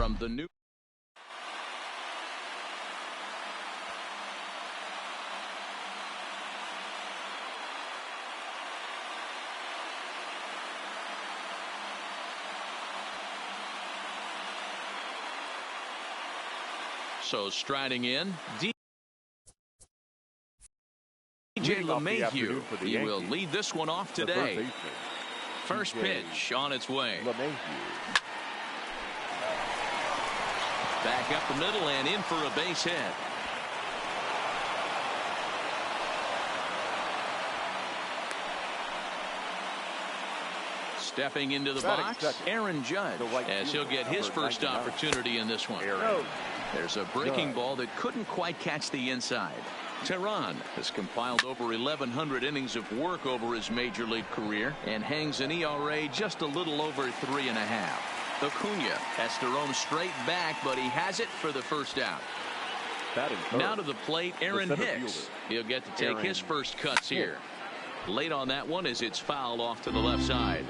from the new. So striding in, DJ LeMahieu. He will lead this one off today. First pitch on its way. Back up the middle and in for a base hit. Stepping into the box, Aaron Judge, as he'll get his first opportunity in this one. There's a breaking ball that couldn't quite catch the inside. Tehran has compiled over 1,100 innings of work over his major league career and hangs an ERA just a little over 3.5. Acuna has to roam straight back, but he has it for the first out. Now to the plate, Aaron Hicks. He'll get to take his first cuts here. Late on that one as it's fouled off to the left side.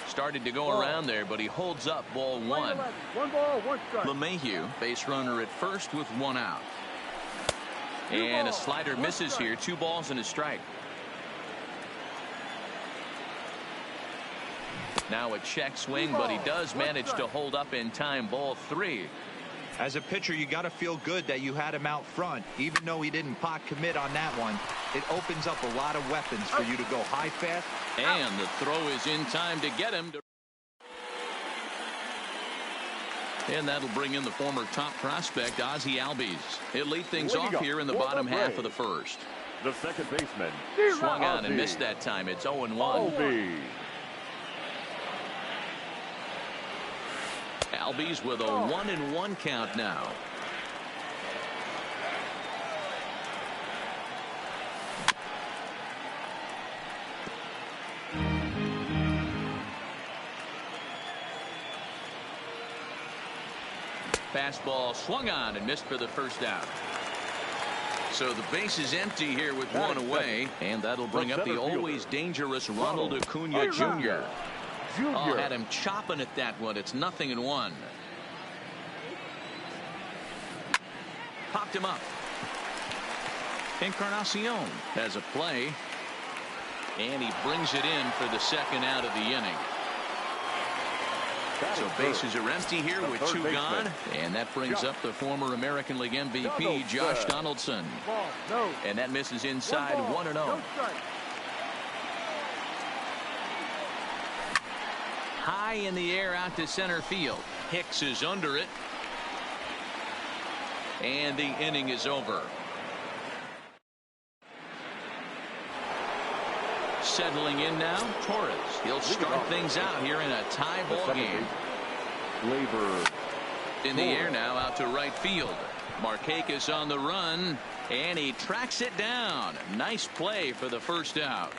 Started to go around there, but he holds up ball one. 1 ball, 1 strike. LeMahieu, base runner at first with 1 out. And a slider misses here. 2 balls and a strike. Now a check swing, but he does manage to hold up in time. Ball 3. As a pitcher, you got to feel good that you had him out front. Even though he didn't pot commit on that one, it opens up a lot of weapons for you to go high, fast. And the throw is in time to get him. And that'll bring in the former top prospect, Ozzie Albies. He'll lead things off here in the bottom half of the first. The second baseman swung on and missed that time. It's 0-1. Albies with a 1-1 count now. Fastball swung on and missed for the first out. So the base is empty here with 1 away, and that'll bring up the always dangerous Ronald Acuna Jr. Oh, had him chopping at that one. It's 0-1. Popped him up. Encarnacion has a play, and he brings it in for the second out of the inning. So bases are empty here with 2 gone, and that brings up the former American League MVP Josh Donaldson. And that misses inside 1-0. High in the air out to center field. Hicks is under it. And the inning is over. Settling in now, Torres. He'll start things out here in a tie ball game. In the air now out to right field. Markakis on the run, and he tracks it down. Nice play for the first out.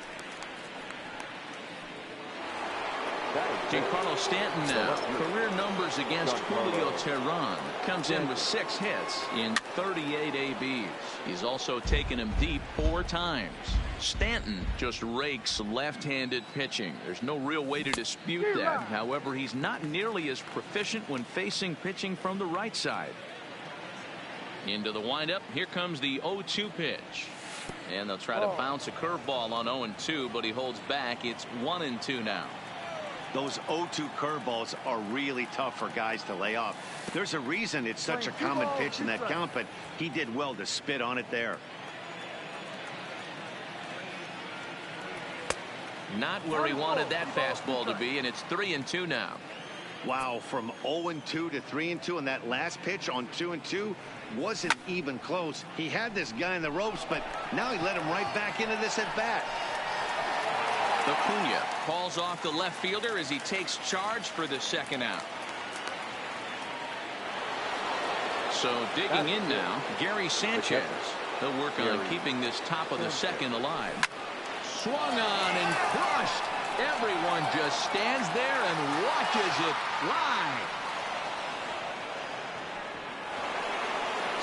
Giancarlo Stanton now. Career numbers against Julio Tehran. Comes in with 6 hits in 38 ABs. He's also taken him deep 4 times. Stanton just rakes left-handed pitching. There's no real way to dispute that. However, he's not nearly as proficient when facing pitching from the right side. Into the windup. Here comes the 0-2 pitch. And they'll try to bounce a curveball on 0-2, but he holds back. It's 1-2 now. Those 0-2 curveballs are really tough for guys to lay off. There's a reason it's such a common pitch in that count, but he did well to spit on it there. Not where he wanted that fastball to be, and it's 3-2 now. Wow, from 0-2 to 3-2, and that last pitch on 2-2 wasn't even close. He had this guy in the ropes, but now he let him right back into this at bat. Acuna calls off the left fielder as he takes charge for the second out. So digging in now, Gary Sanchez. They'll work on keeping this top of the second alive. Swung on and crushed. Everyone just stands there and watches it fly.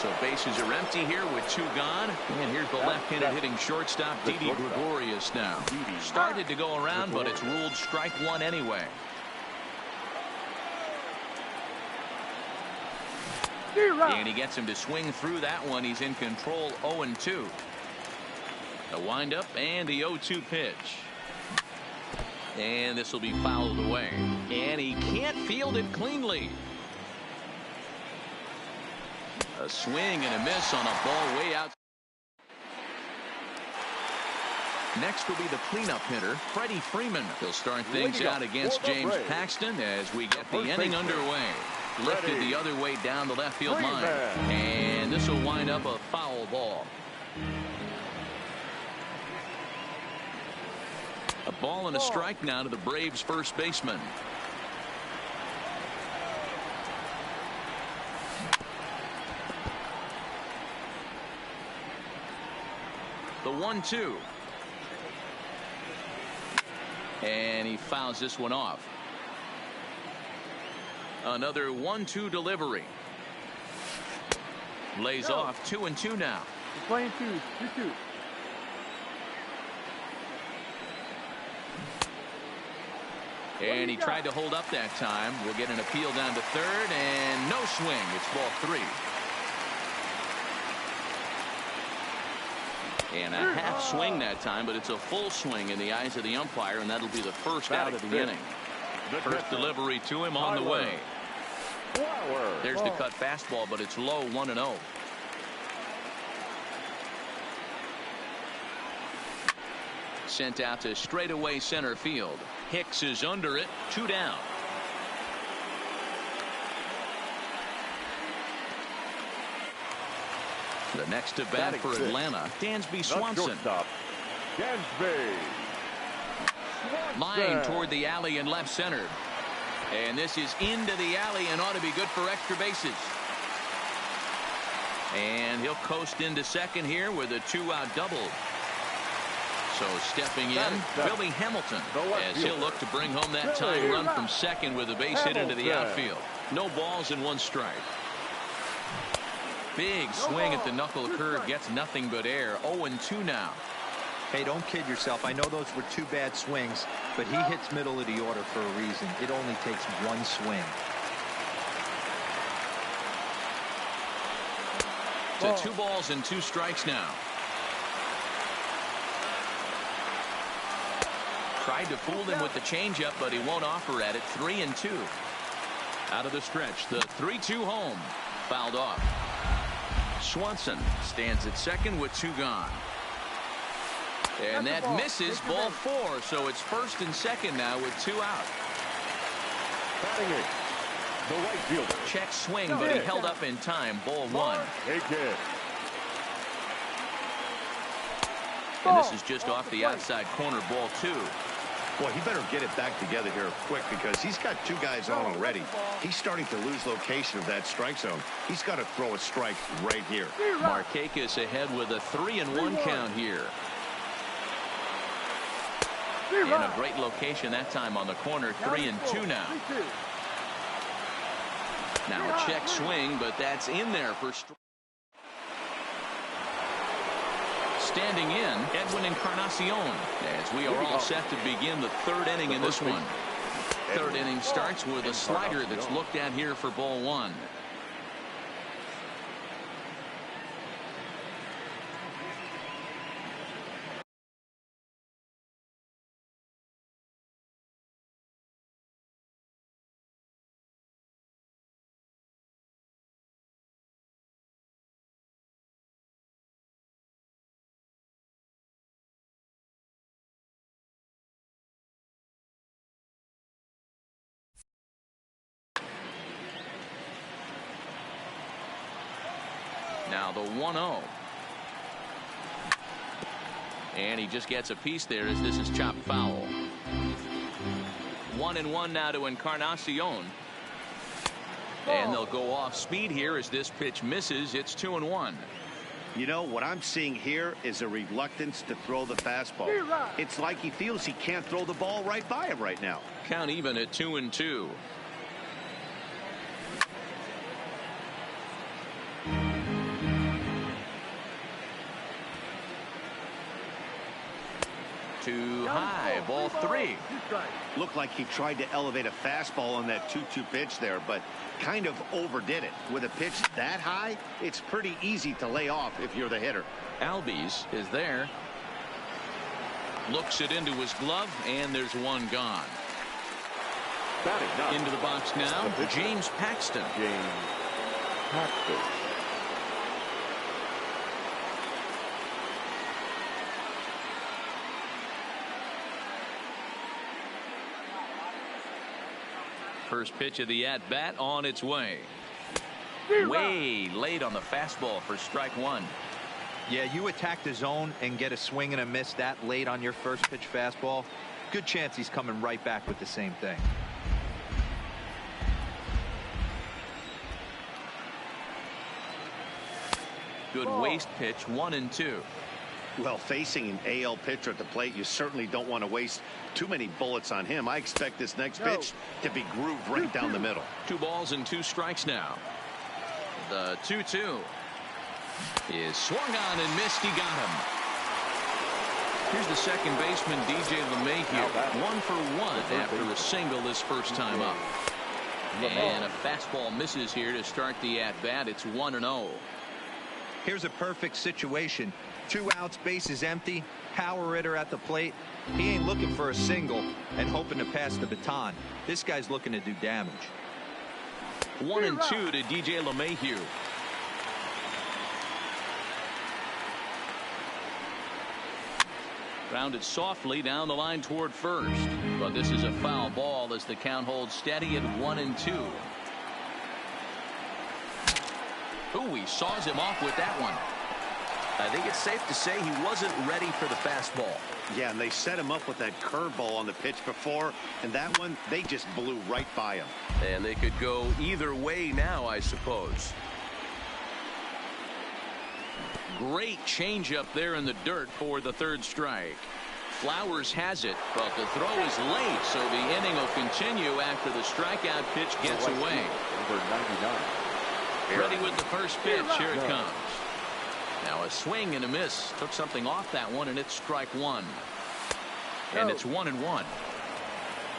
So bases are empty here with 2 gone. And here's the left-handed hitting shortstop, Didi Gregorius now. Started to go around, but it's ruled strike 1 anyway. And he gets him to swing through that one. He's in control 0-2. A windup and the 0-2 pitch. And this will be fouled away. And he can't field it cleanly. A swing and a miss on a ball way out. Next will be the cleanup hitter, Freddie Freeman. He'll start things out against James Paxton as we get the inning underway. Lifted the other way down the left field line. And this will wind up a foul ball. A ball and a strike now to the Braves first baseman. The 1-2. And he fouls this one off. Another 1-2 delivery. Lays off 2-2 now. We're playing 2-2. And he tried to hold up that time. We'll get an appeal down to third, and no swing. It's ball 3. And a half swing that time, but it's a full swing in the eyes of the umpire, and that'll be the first out of the inning. First delivery to him on the way. There's the cut fastball, but it's low, 1-0. Sent out to straightaway center field. Hicks is under it, 2 down. The next to bat for Atlanta, Dansby Swanson. Line toward the alley and left center. And this is into the alley and ought to be good for extra bases. And he'll coast into second here with a 2-out double. So stepping in, Billy Hamilton, as he'll look to bring home that tying run from second with a base hit into the outfield. No balls and 1 strike. Big swing at the knuckle curve, gets nothing but air. 0-2 now. Hey, don't kid yourself. I know those were 2 bad swings, but he hits middle of the order for a reason. It only takes 1 swing. To 2 balls and 2 strikes now. Tried to fool him with the changeup, but he won't offer at it. 3-2. Out of the stretch, the 3-2 home. Fouled off. Swanson stands at second with 2 gone. And that misses, ball 4. So it's first and second now with 2 out. The right fielder. Check swing, but he held up in time. Ball 1. And this is just off the outside corner, ball 2. Boy, he better get it back together here quick because he's got 2 guys on already. He's starting to lose location of that strike zone. He's got to throw a strike right here. Markakis ahead with a 3-1 count here. In a great location that time on the corner. 3-2 now. Now a check swing, but that's in there for strike. Standing in, Edwin Encarnacion, as we are all set to begin the 3rd inning in this one. 3rd inning starts with a slider that's looked at here for ball 1. Now the 1-0. And he just gets a piece there as this is chopped foul. 1-1 now to Encarnacion. And they'll go off speed here as this pitch misses. It's 2-1. You know, what I'm seeing here is a reluctance to throw the fastball. It's like he feels he can't throw the ball right by him right now. Count even at 2-2. Too high, ball 3. Looked like he tried to elevate a fastball on that 2-2 pitch there, but kind of overdid it. With a pitch that high, it's pretty easy to lay off if you're the hitter. Albies is there. Looks it into his glove, and there's one gone. Into the box now, James Paxton. First pitch of the at-bat on its way. Way late on the fastball for strike 1. Yeah, you attack the zone and get a swing and a miss that late on your first pitch fastball. Good chance he's coming right back with the same thing. Good waste pitch, 1-2. Well, facing an AL pitcher at the plate, you certainly don't want to waste too many bullets on him. I expect this next pitch to be grooved right down the middle. 2 balls and 2 strikes now. The 2-2 is swung on and missed. He got him. Here's the second baseman, DJ LeMahieu. 1 for 1 after a single this first time up. And a fastball misses here to start the at-bat. It's 1-0. Here's a perfect situation. 2 outs, bases empty, power hitter at the plate. He ain't looking for a single and hoping to pass the baton. This guy's looking to do damage. 1-2 to DJ LeMahieu. Grounded softly down the line toward first. But this is a foul ball as the count holds steady at 1-2. Ooh, he saws him off with that one. I think it's safe to say he wasn't ready for the fastball. Yeah, and they set him up with that curveball on the pitch before, and that one, they just blew right by him. And they could go either way now, I suppose. Great changeup there in the dirt for the 3rd strike. Flowers has it, but the throw is late, so the inning will continue after the strikeout pitch gets away. Number 99. Ready with the first pitch. Here it comes. Now a swing and a miss. Took something off that one, and it's strike 1. And it's 1-1.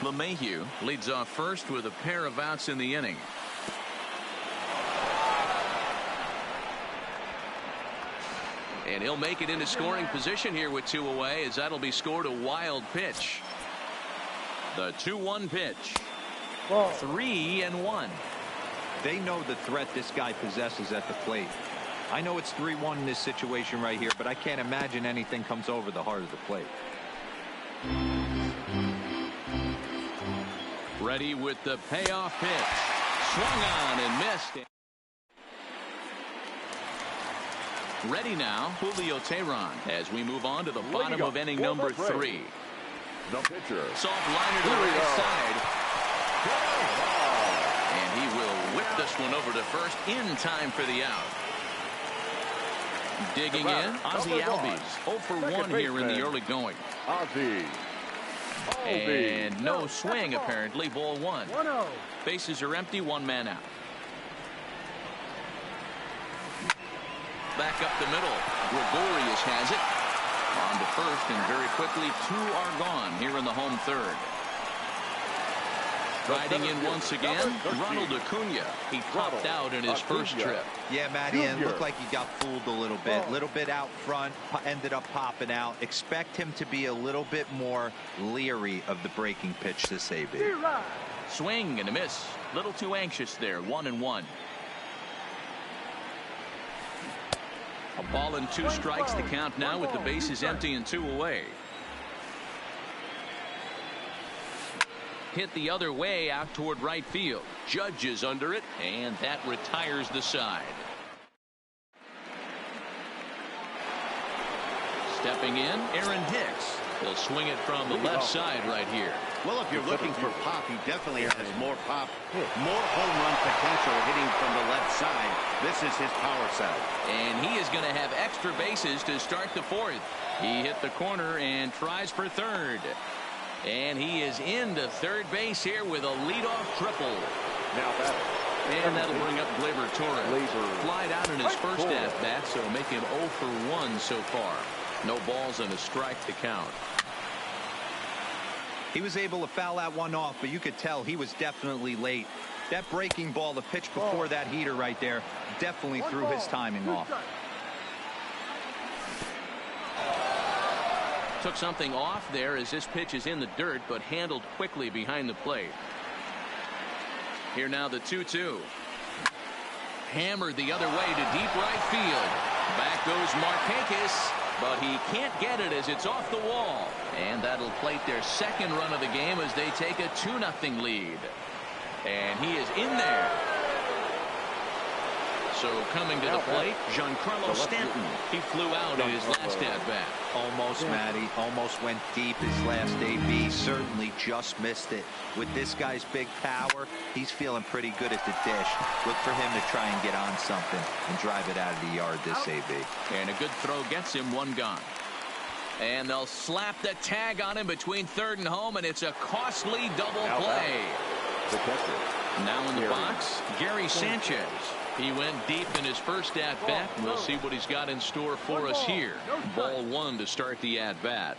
LeMahieu leads off first with a pair of outs in the inning. And he'll make it into scoring position here with 2 away, as that'll be scored a wild pitch. The 2-1 pitch. 3-1. They know the threat this guy possesses at the plate. I know it's 3-1 in this situation right here, but I can't imagine anything comes over the heart of the plate. Ready with the payoff pitch. Swung on and missed. Ready now, Julio Teheran, as we move on to the bottom of inning number 3. The pitcher. Soft liner to the right side. And he will whip this one over to first in time for the out. Digging in, Ozzie Albies. 0 for 1 here in the early going. Ozzie. And no swing, apparently. Ball 1. Bases are empty, 1 man out. Back up the middle. Gregorius has it. On to first, and very quickly 2 are gone here in the home 3rd. Riding in once again, Ronald Acuna. He popped out in his first trip. Yeah, Matty, and looked like he got fooled a little bit. Little bit out front, ended up popping out. Expect him to be a little bit more leery of the breaking pitch this AB. Swing and a miss. Little too anxious there. 1-1. A ball and 2 strikes. The count now with the bases empty and 2 away. Hit the other way out toward right field. Judge is under it, and that retires the side. Stepping in, Aaron Hicks. He'll swing it from the left side right here. Well, if you're looking for pop, he definitely has more pop, more home run potential hitting from the left side. This is his power side. And he is going to have extra bases to start the 4th. He hit the corner and tries for 3rd. And he is into 3rd base here with a leadoff triple. Now that. And that'll bring up Gleyber Torres. Flied out in his first at-bat, so make him 0 for 1 so far. No balls and a strike to count. He was able to foul that one off, but you could tell he was definitely late. That breaking ball, the pitch before that heater right there, definitely threw his timing off. Took something off there as this pitch is in the dirt, but handled quickly behind the plate. Here now the 2-2. Hammered the other way to deep right field. Back goes Markakis, but he can't get it as it's off the wall. And that'll plate their second run of the game as they take a 2-0 lead. And he is in there. So coming to the plate, Giancarlo Stanton. He flew out in his last at-bat. Almost, Matty. Almost went deep his last AB. Certainly just missed it. With this guy's big power, he's feeling pretty good at the dish. Look for him to try and get on something and drive it out of the yard this AB. And a good throw gets him one gone. And they'll slap the tag on him between third and home, and it's a costly double play. Now in the box, Gary Sanchez. He went deep in his first at-bat. We'll see what he's got in store for us here. Ball one to start the at-bat.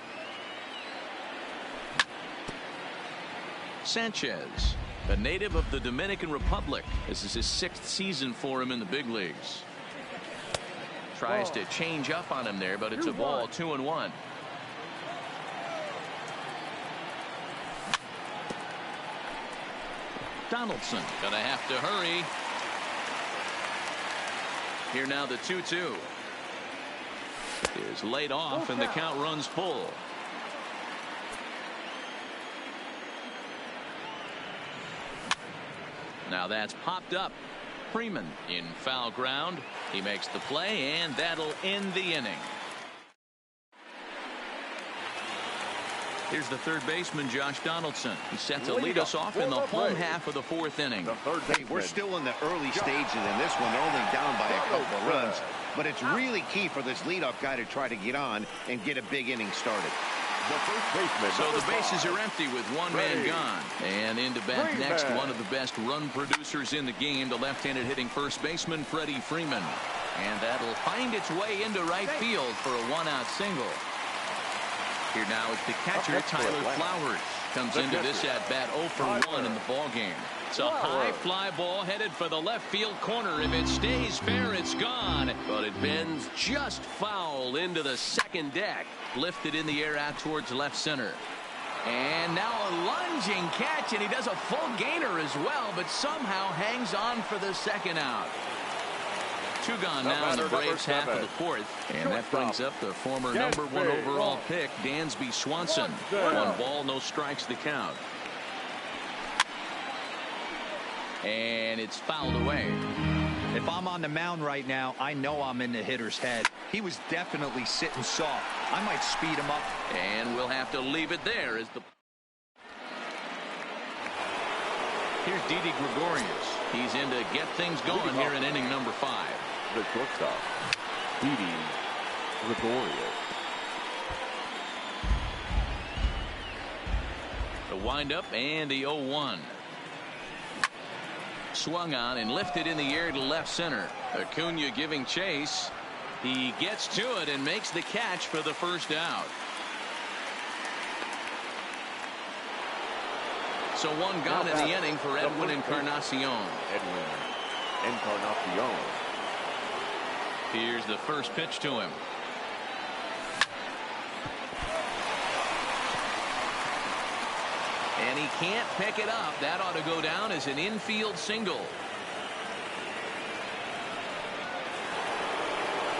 Sanchez, a native of the Dominican Republic. This is his 6th season for him in the big leagues. Tries to change up on him there, but it's a ball, 2-1. Donaldson gonna have to hurry. Here now the 2-2 is laid off, and the count runs full. Now that's popped up. Freeman in foul ground. He makes the play, and that'll end the inning. Here's the third baseman, Josh Donaldson. He's set to lead us off in the home half of the 4th inning. Hey, we're still in the early stages in this one. They're only down by a couple of runs. But it's really key for this leadoff guy to try to get on and get a big inning started. So the bases are empty with one man gone. And in to bat next, one of the best run producers in the game, the left-handed hitting first baseman, Freddie Freeman. And that'll find its way into right field for a one-out single. Here now is the catcher, Tyler Flowers. Comes into this at-bat 0 for 1 in the ballgame. It's a high fly ball headed for the left field corner. If it stays fair, it's gone. But it bends just foul into the second deck. Lifted in the air out towards left center. And now a lunging catch, and he does a full gainer as well, but somehow hangs on for the second out. 2 gone now in the Braves half of the 4th. And that brings up the former number 1 overall pick, Dansby Swanson. 1 ball, no strikes the count. And it's fouled away. If I'm on the mound right now, I know I'm in the hitter's head. He was definitely sitting soft. I might speed him up. And we'll have to leave it there as the... Here's Didi Gregorius. He's in to get things going here in inning number 5. The shortstop, Didi Gregorius. The windup and the 0-1. Swung on and lifted in the air to left center. Acuna giving chase. He gets to it and makes the catch for the first out. So 1 gone in the inning for Edwin Encarnacion. Here's the first pitch to him. And he can't pick it up. That ought to go down as an infield single.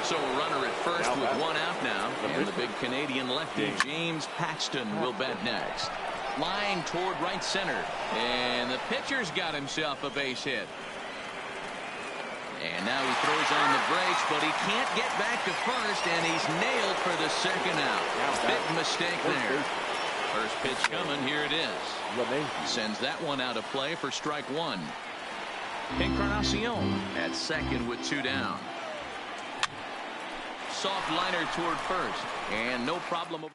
So a runner at first with 1 out now. And the big Canadian lefty, James Paxton, will bat next. Line toward right center. And the pitcher's got himself a base hit. And now he throws on the brakes, but he can't get back to first, and he's nailed for the second out. Big mistake there. First pitch coming. Here it is. Sends that one out of play for strike 1. Encarnacion at second with 2 down. Soft liner toward first, and no problem.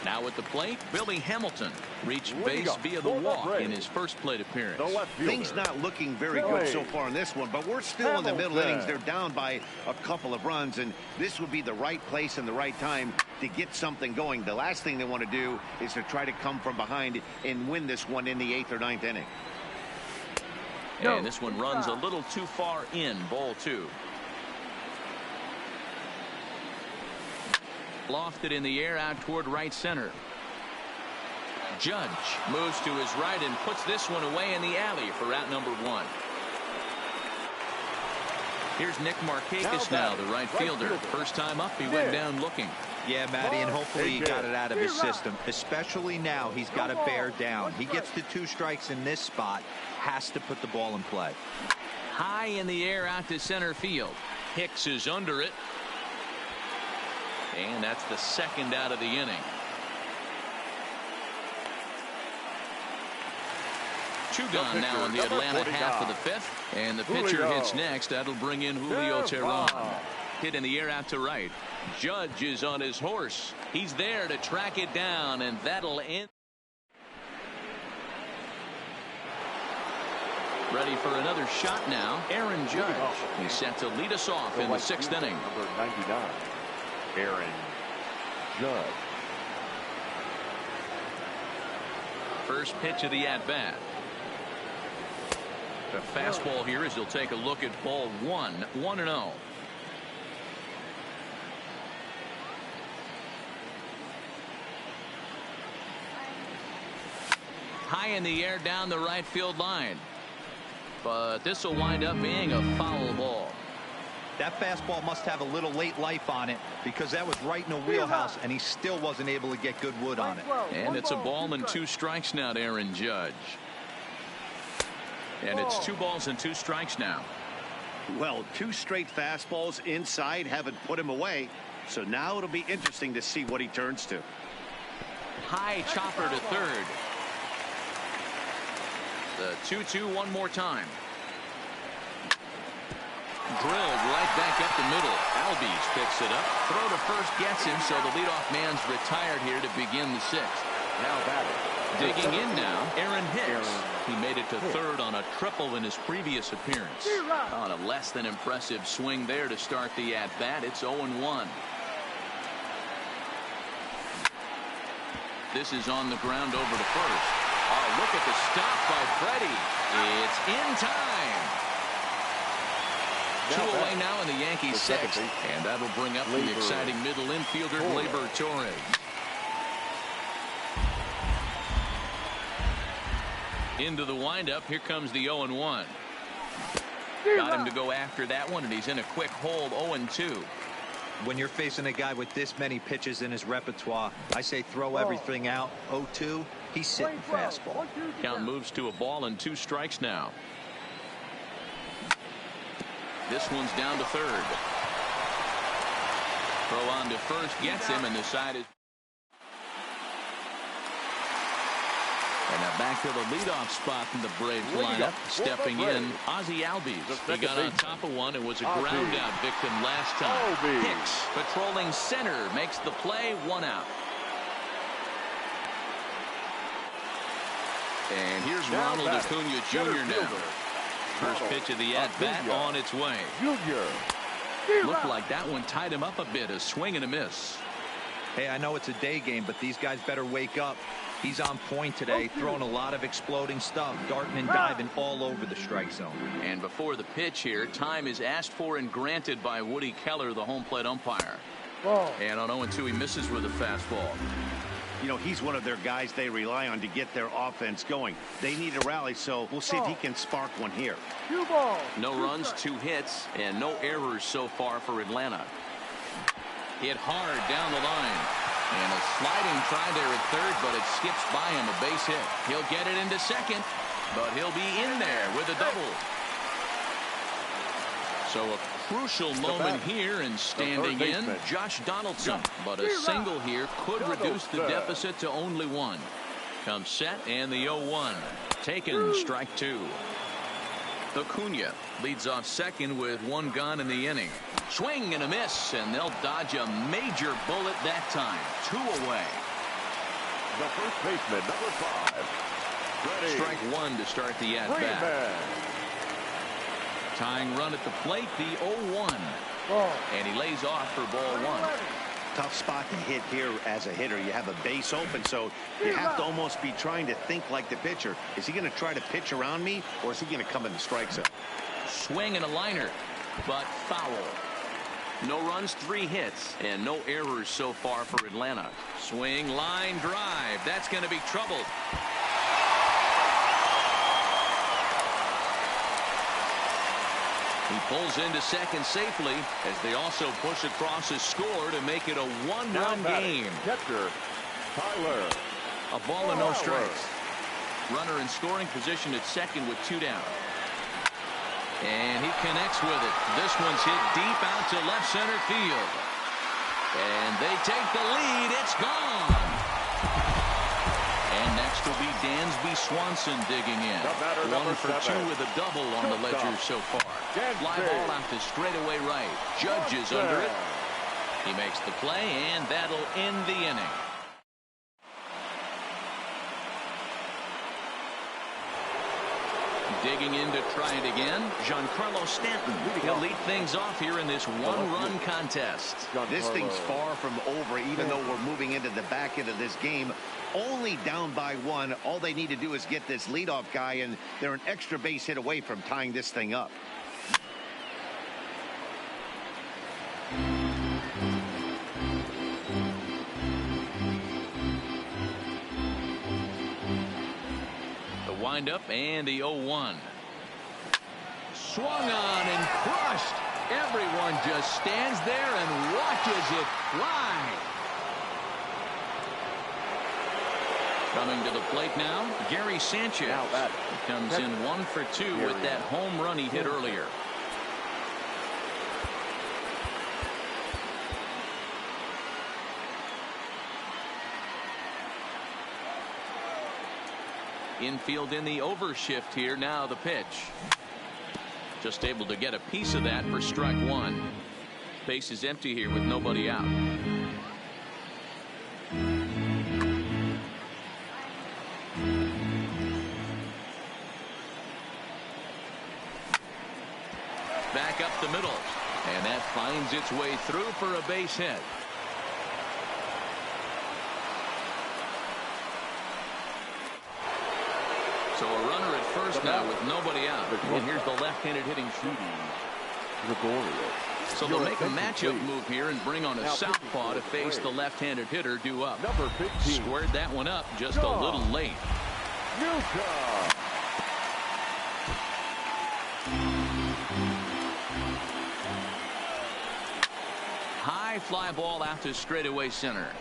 Now at the plate, Billy Hamilton reached base via the walk in his first plate appearance. Things not looking very good so far in this one, but we're still in the middle innings. They're down by a couple of runs, and this would be the right place and the right time to get something going. The last thing they want to do is to try to come from behind and win this one in the 8th or 9th inning. And this one runs a little too far in, ball 2. Lofted in the air out toward right center. Judge moves to his right and puts this one away in the alley for out number 1. Here's Nick Markakis now, the right fielder. First time up, he went down looking. Yeah, Matty, and hopefully he got it out of his system. Especially now, he's got to bear down. He gets to 2 strikes in this spot, has to put the ball in play. High in the air out to center field. Hicks is under it. And that's the second out of the inning. 2 gone now in the Atlanta half of the 5th. And the pitcher hits next. That'll bring in Julio Teheran. Hit in the air out to right. Judge is on his horse. He's there to track it down, and that'll end. Ready for another shot now. Aaron Judge. He's set to lead us off in the 6th inning. Number 99, Aaron Judge. First pitch of the at-bat. The fastball here as he'll take a look at ball 1. 1-0. High in the air down the right field line. But this will wind up being a foul ball. That fastball must have a little late life on it because that was right in the wheelhouse and he still wasn't able to get good wood on it. And it's a ball and 2 strikes now to Aaron Judge. And it's 2 balls and 2 strikes now. Well, 2 straight fastballs inside haven't put him away. So now it'll be interesting to see what he turns to. High chopper to third. The 2-2 one more time. Drilled right back up the middle. Albies picks it up. Throw to first gets him, so the leadoff man's retired here to begin the 6th. Now batting. Digging in now, Aaron Hicks. He made it to third on a triple in his previous appearance. On a less than impressive swing there to start the at-bat. It's 0-1. This is on the ground over to first. Oh, look at the stop by Freddie. It's in time. 2 away now in the Yankees 6th. And that'll bring up the exciting middle infielder, Gleyber Torres. Into the windup. Here comes the 0-1. Got him to go after that one, and he's in a quick hold. 0-2. When you're facing a guy with this many pitches in his repertoire, I say throw everything out. 0-2. He's sitting fastball. Count moves to a ball and 2 strikes now. This one's down to third. Throw on to first gets him, and the side is. And now back to the leadoff spot in the Braves lineup. Stepping in, Ozzie Albies. He got on top of one and was a ground out victim last time. Hicks patrolling center makes the play. 1 out. And here's Ronald Acuna Jr. now. First pitch of the at-bat on its way. Looked like that one tied him up a bit. A swing and a miss. Hey, I know it's a day game, but these guys better wake up. He's on point today, throwing a lot of exploding stuff, darting and diving all over the strike zone. And before the pitch here, time is asked for and granted by Woody Keller, the home plate umpire. And on 0-2, he misses with a fastball. You know, he's one of their guys they rely on to get their offense going. They need a rally, so we'll see if he can spark one here. No runs, 2 hits, and no errors so far for Atlanta. Hit hard down the line. And a sliding try there at third, but it skips by him. A base hit. He'll get it into second, but he'll be in there with a double. So a crucial moment here, and standing in, Josh Donaldson. But a single here could reduce the deficit to only 1. Comes set, and the 0-1. Taken, strike 2. Acuna leads off second with 1 gone in the inning. Swing and a miss, and they'll dodge a major bullet that time. 2 away. The first baseman, number 5. Ready. Strike one to start the at-bat. Tying run at the plate, the 0-1. And he lays off for ball one. Tough spot to hit here as a hitter. You have a base open, so you have to almost be trying to think like the pitcher. Is he going to try to pitch around me, or is he going to come in the strike zone? Swing and a liner, but foul. No runs, 3 hits, and no errors so far for Atlanta. Swing, line, drive. That's going to be trouble. He pulls into second safely as they also push across his score to make it a 1-run game. Catcher, Tyler. A ball and no strikes. Runner in scoring position at second with 2 down. And he connects with it. This one's hit deep out to left center field. And they take the lead. It's gone. And next will be Dansby Swanson digging in. 1 for 2 with a double on the ledger so far. Fly ball out to straightaway right. Judge is under it. He makes the play, and that'll end the inning. Digging in to try it again, Giancarlo Stanton. He'll lead things off here in this 1-run contest. This thing's far from over, even though we're moving into the back end of this game. Only down by 1. All they need to do is get this leadoff guy, and they're an extra base hit away from tying this thing up. Up and the 0-1. Swung on and crushed. Everyone just stands there and watches it fly. Coming to the plate now, Gary Sanchez. He comes in 1 for 2 with that home run he hit earlier. Infield in the overshift here. Now the pitch. Just able to get a piece of that for strike 1. Base is empty here with nobody out. Back up the middle. And that finds its way through for a base hit. So a runner at first now with nobody out. And here's the left-handed hitting shooting. So they'll make a matchup move here and bring on a southpaw to face the left-handed hitter due up. Squared that one up just a little late. High fly ball out to straightaway center.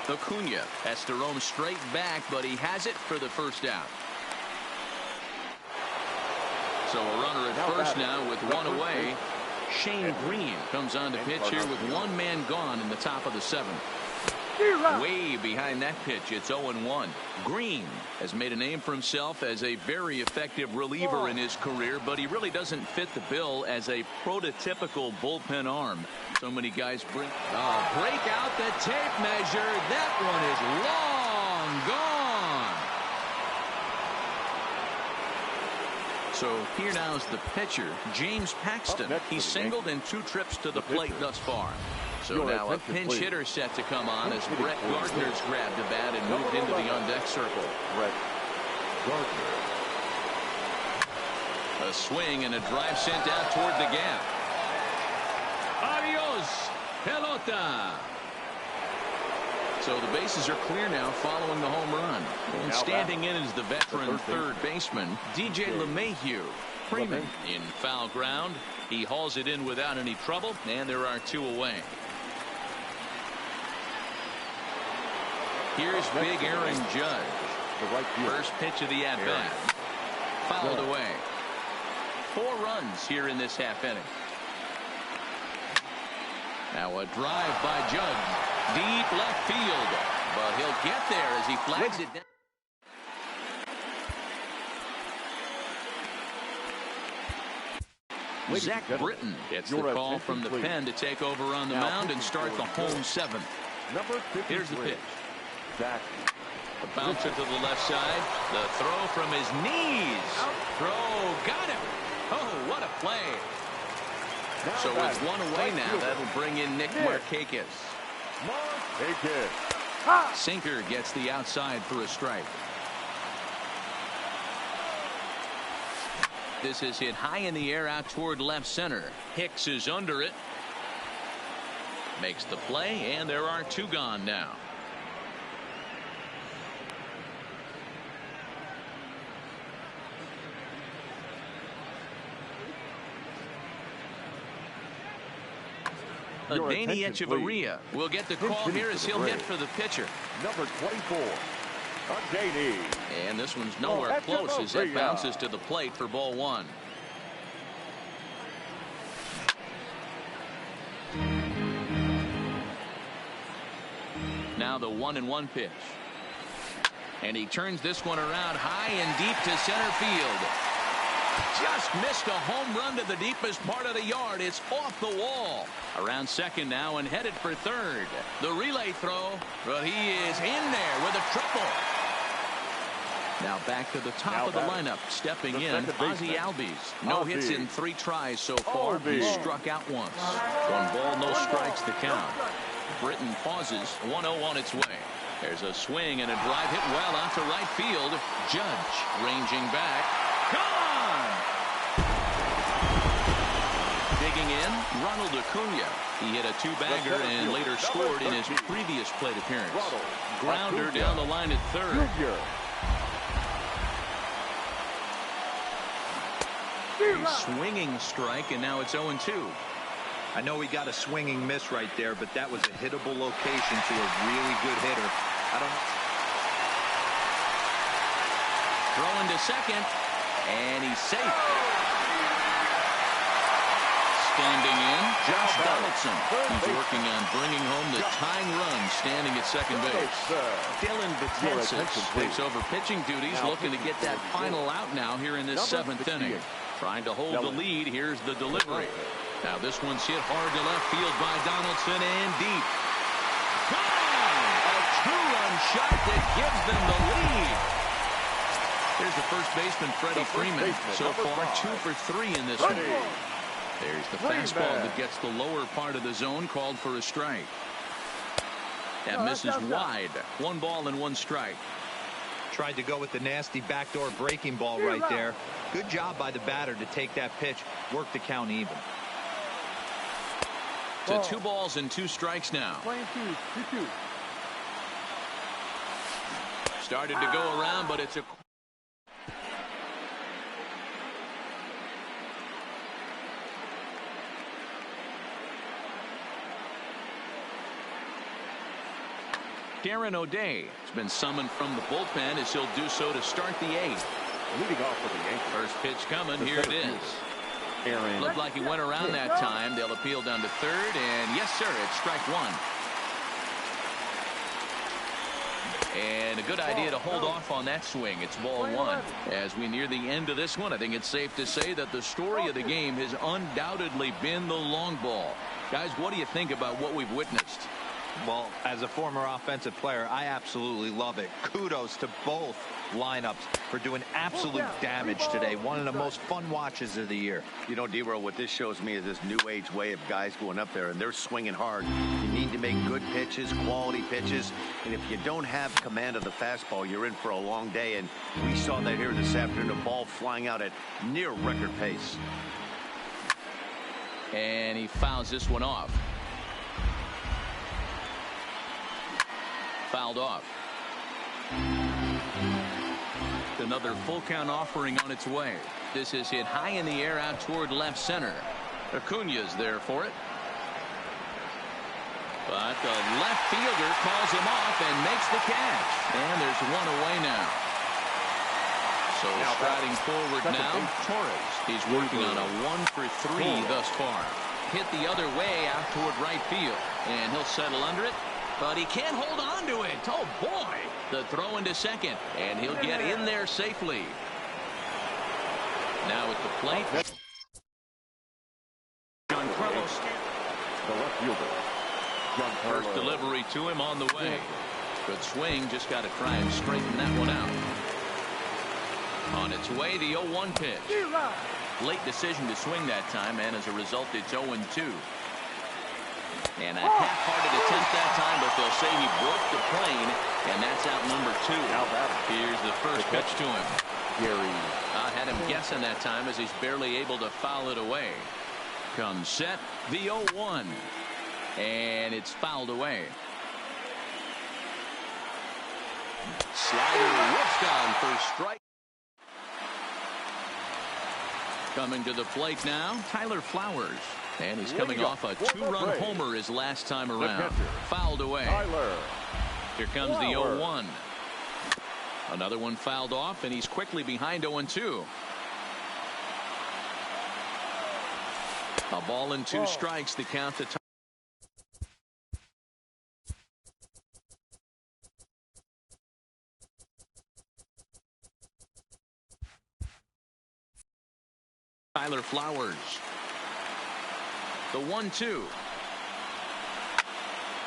Acuna has to roam straight back, but he has it for the first out. So a runner at first now with 1 away. Shane Green comes on to pitch here with 1 man gone in the top of the 7th. Way behind that pitch, it's 0-1. Green has made a name for himself as a very effective reliever in his career, but he really doesn't fit the bill as a prototypical bullpen arm. So many guys break out the tape measure. That one is long gone. So here now is the pitcher, James Paxton. He's singled in 2 trips to the plate thus far. So now a pinch hitter set to come on as Brett Gardner's grabbed the bat and moved into the on-deck circle. Brett Gardner. A swing and a drive sent out toward the gap. Adios, pelota. So the bases are clear now following the home run. And standing in is the veteran third baseman, DJ LeMahieu. Freeman in foul ground. He hauls it in without any trouble, and there are 2 away. Here's big Aaron Judge. First pitch of the at-bat. Fouled away. 4 runs here in this half inning. Now a drive by Judge. Deep left field. But he'll get there as he flags it down. Zach Britton gets the call from the pen to take over on the mound and start the home 7th. Number 53. Here's the pitch. Zach. The bouncer to the left side. The throw from his knees. Throw got him. Oh, what a play. Now So with one away right now, fielder. that'll bring in Nick Markakis. Markakis. Sinker gets the outside for a strike. This is hit high in the air out toward left center. Hicks is under it. Makes the play, and there are two gone now. Danny Echeverria will get the call here as he'll hit for the pitcher. Number 24. Danny. And this one's nowhere close as it bounces to the plate for ball one. Now the 1-1 pitch. And he turns this one around high and deep to center field. Just missed a home run to the deepest part of the yard. It's off the wall. Around second now and headed for third. The relay throw, but he is in there with a triple. Now back to the top of the lineup. Stepping in, Ozzie Albies. No hits in 3 tries so far. He struck out once. 1 ball, no strikes to count. Britton pauses. 1-0 on its way. There's a swing and a drive hit well out to right field. Judge ranging back. Gone! Digging in, Ronald Acuna. He hit a 2-bagger and later scored in his previous plate appearance. Grounder down the line at third. A swinging strike, and now it's 0-2. I know he got a swinging miss right there, but that was a hittable location to a really good hitter. I don't know. Throwing to second, and he's safe. Standing in, Josh Donaldson. He's working on bringing home the tying run, standing at second base. Dylan Betances takes over pitching duties, looking to get that final out now here in this 7th inning. Trying to hold the lead. Here's the delivery. Now this one's hit hard to left field by Donaldson and deep. Gone! A 2-run shot that gives them the lead. Here's the first baseman, Freddie Freeman. So far, 2 for 3 in this one. There's the fastball that gets the lower part of the zone, called for a strike. That misses wide. 1 ball and 1 strike. Tried to go with the nasty backdoor breaking ball right there. Good job by the batter to take that pitch, work the count even. To 2 balls and 2 strikes now. Started to go around, but it's a... Darren O'Day has been summoned from the bullpen as he'll do so to start the 8th. Leading off for the Yankees. First pitch coming. Here it is. Looked like he went around that time. They'll appeal down to third, and yes, sir, it's strike 1. And a good idea to hold off on that swing. It's ball 1. As we near the end of this one, I think it's safe to say that the story of the game has undoubtedly been the long ball. Guys, what do you think about what we've witnessed? Well, as a former offensive player, I absolutely love it. Kudos to both lineups for doing absolute damage today. One of the most fun watches of the year. You know, D-Roll, what this shows me is this new age way of guys going up there, and they're swinging hard. You need to make good pitches, quality pitches, and if you don't have command of the fastball, you're in for a long day, and we saw that here this afternoon, a ball flying out at near record pace. And he fouls this one off. Fouled off. Another full count offering on its way. This is hit high in the air out toward left center. Acuna's there for it. But the left fielder calls him off and makes the catch. And there's 1 away now. So striding forward now, Torres. He's working on a 1 for 3 thus far. Hit the other way out toward right field. And he'll settle under it. But he can't hold on to it. Oh, boy. The throw into second. And he'll get in there safely. Now at the plate. John Carlos. The left fielder. First First delivery to him on the way. Good swing. Just got to try and straighten that one out. On its way, the 0-1 pitch. Late decision to swing that time, and as a result, it's 0-2. And a half-hearted attempt that time, but they'll say he broke the plane, and that's out number 2. Here's the first pitch to him. Gary. I had him guessing that time as he's barely able to foul it away. Comes set, the 0-1. And it's fouled away. Slider whips down for strike. Coming to the plate now, Tyler Flowers. And he's coming off a 2-run homer his last time around. Fouled away. Here comes the 0-1. Another one fouled off, and he's quickly behind 0-2. A ball and 2 strikes to count the Tyler Flowers. The 1-2.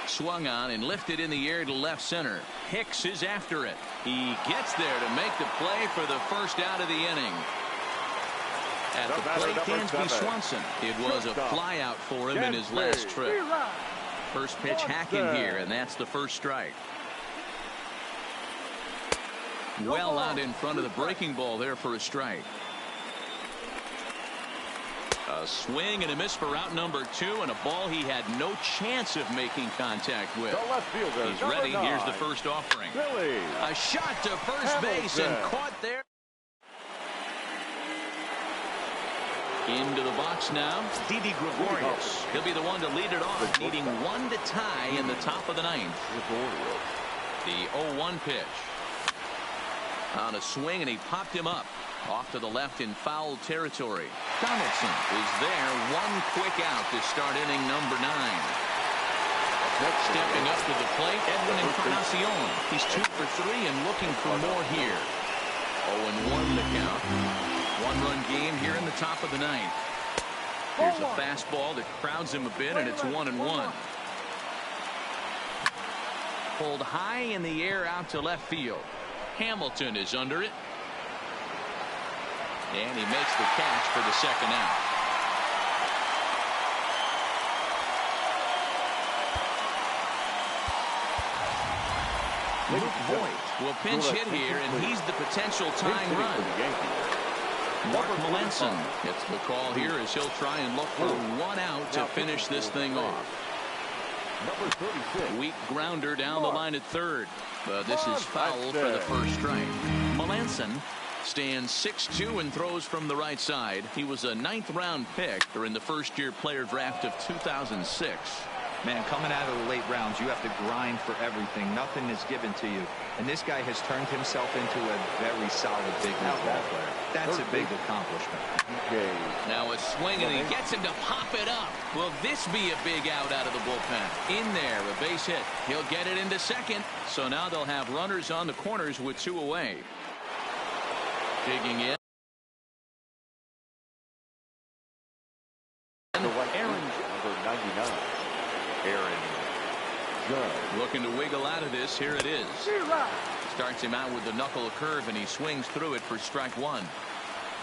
Swung on and lifted in the air to left center. Hicks is after it. He gets there to make the play for the first out of the inning. At the plate, Dansby Swanson. It was a fly out for him in his last trip. First pitch hacking here, and that's the first strike. Well out in front of the breaking ball there for a strike. A swing and a miss for out number 2, and a ball he had no chance of making contact with. He's ready. Here's the first offering. A shot to first base and caught there. Into the box now, Didi Gregorius. He'll be the one to lead it off, needing 1 to tie in the top of the 9th. The 0-1 pitch. On a swing, and he popped him up. Off to the left in foul territory. Donaldson is there. 1 quick out to start inning number 9. Stepping up to the plate, Edwin Encarnacion. He's 2 for 3 and looking for more here. 0-1 the count. 1-run game here in the top of the 9th. Here's a fastball that crowds him a bit, and it's 1-1. Pulled high in the air out to left field. Hamilton is under it. And he makes the catch for the second out. Luke Voigt will pinch hit here, and he's the potential tying run. Mark Melanson gets the call here as he'll try and look for 1 out to finish this thing off. Weak grounder down the line at third. But this is foul for the first strike. Melanson stands 6'2" and throws from the right side. He was a 9th-round pick during the first-year player draft of 2006. Man, coming out of the late rounds, you have to grind for everything. Nothing is given to you. And this guy has turned himself into a very solid big league ball player. That's a big accomplishment. Now a swing, and he gets him to pop it up. Will this be a big out of the bullpen? In there, a base hit. He'll get it into second. So now they'll have runners on the corners with 2 away. Digging in. Aaron, number 99. Aaron Judge. Looking to wiggle out of this. Here it is. Starts him out with the knuckle curve, and he swings through it for strike 1.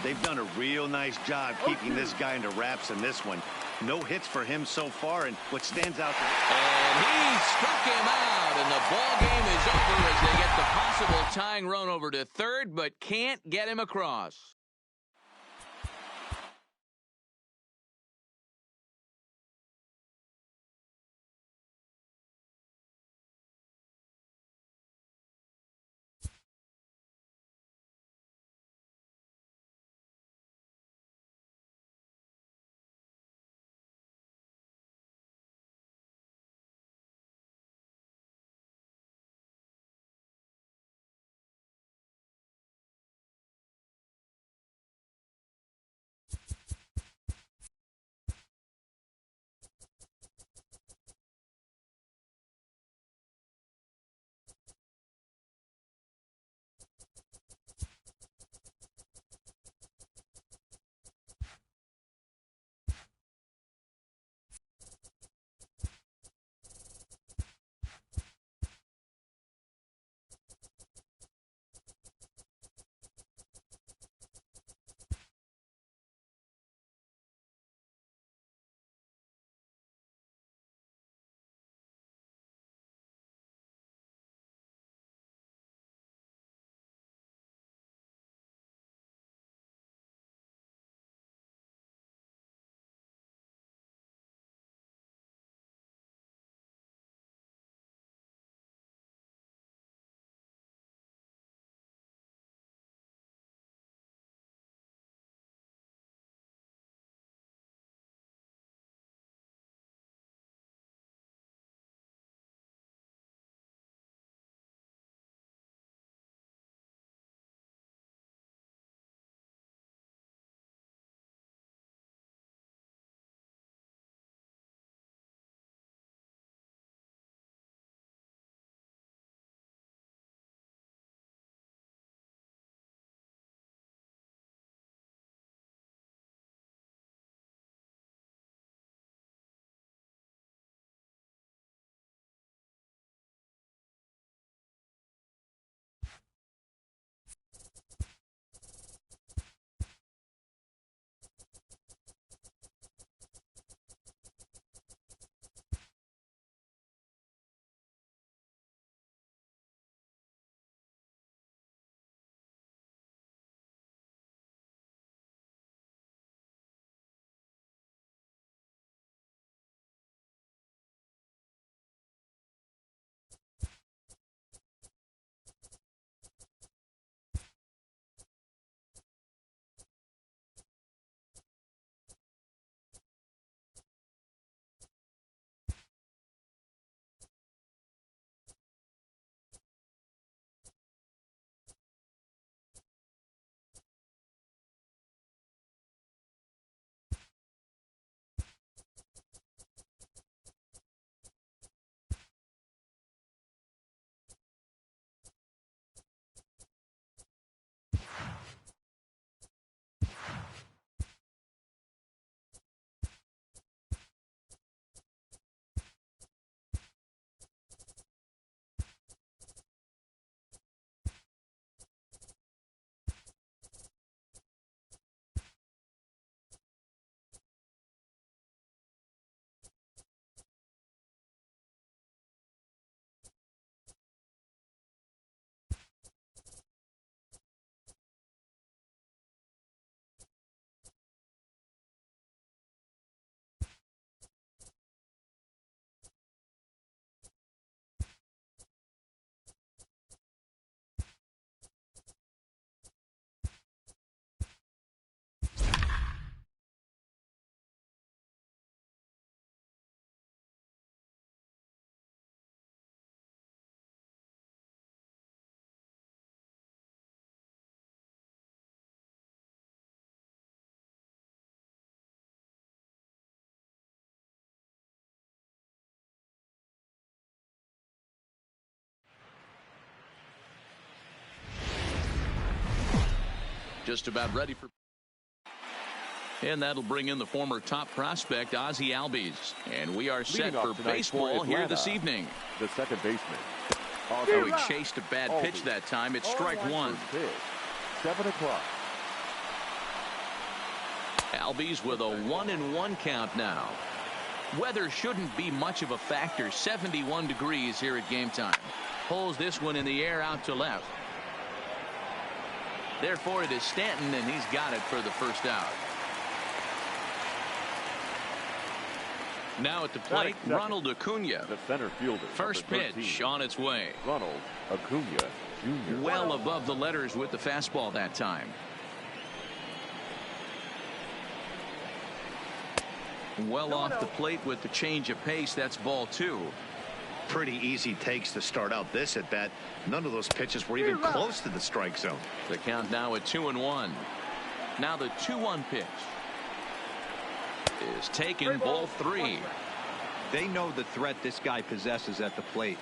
They've done a real nice job keeping this guy into wraps in this one. No hits for him so far, and what stands out to and he struck him out, and the ball game is over as they get the possible tying run over to third, but can't get him across. just about ready for. And that'll bring in the former top prospect, Ozzie Albies. And we are set for baseball here this evening. The second baseman. Oh, he chased a bad pitch that time. It's strike one. 7 o'clock. Albies with a 1-1 count now. Weather shouldn't be much of a factor. 71 degrees here at game time. Pulls this one in the air out to left. Therefore, it is Stanton, and he's got it for the first out. Now at the plate, Ronald Acuna. The center fielder. First pitch on its way. Ronald Acuna Jr. Well above the letters with the fastball that time. Well off the plate with the change of pace. That's ball 2. Pretty easy takes to start out this at bat. None of those pitches were even close to the strike zone. The count now at 2-1. Now the 2-1 pitch is taken, ball 3. They know the threat this guy possesses at the plate.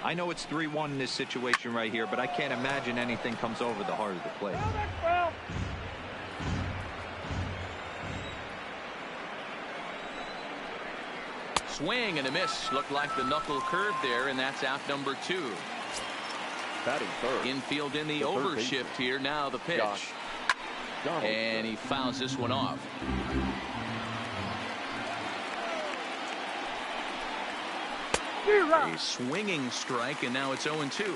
I know it's 3-1 in this situation right here, but I can't imagine anything comes over the heart of the plate. Swing and a miss. Looked like the knuckle curve there, and that's out number 2. Batting third. Infield in the overshift here. Now the pitch. And he fouls this one off. A swinging strike, and now it's 0-2.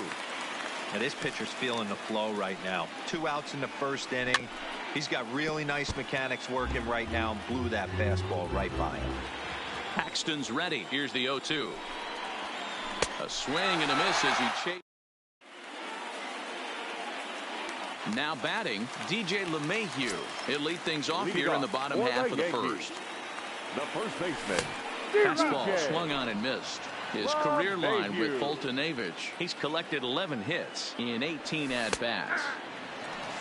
Now this pitcher's feeling the flow right now. 2 outs in the first inning. He's got really nice mechanics working right now and blew that fastball right by him. Paxton's ready. Here's the 0-2. A swing and a miss as he chases. Now batting, DJ LeMahieu. He'll lead things off here in the bottom half of the first. The first baseman. Fastball swung on and missed. His career line with Foltynewicz. He's collected 11 hits in 18 at-bats.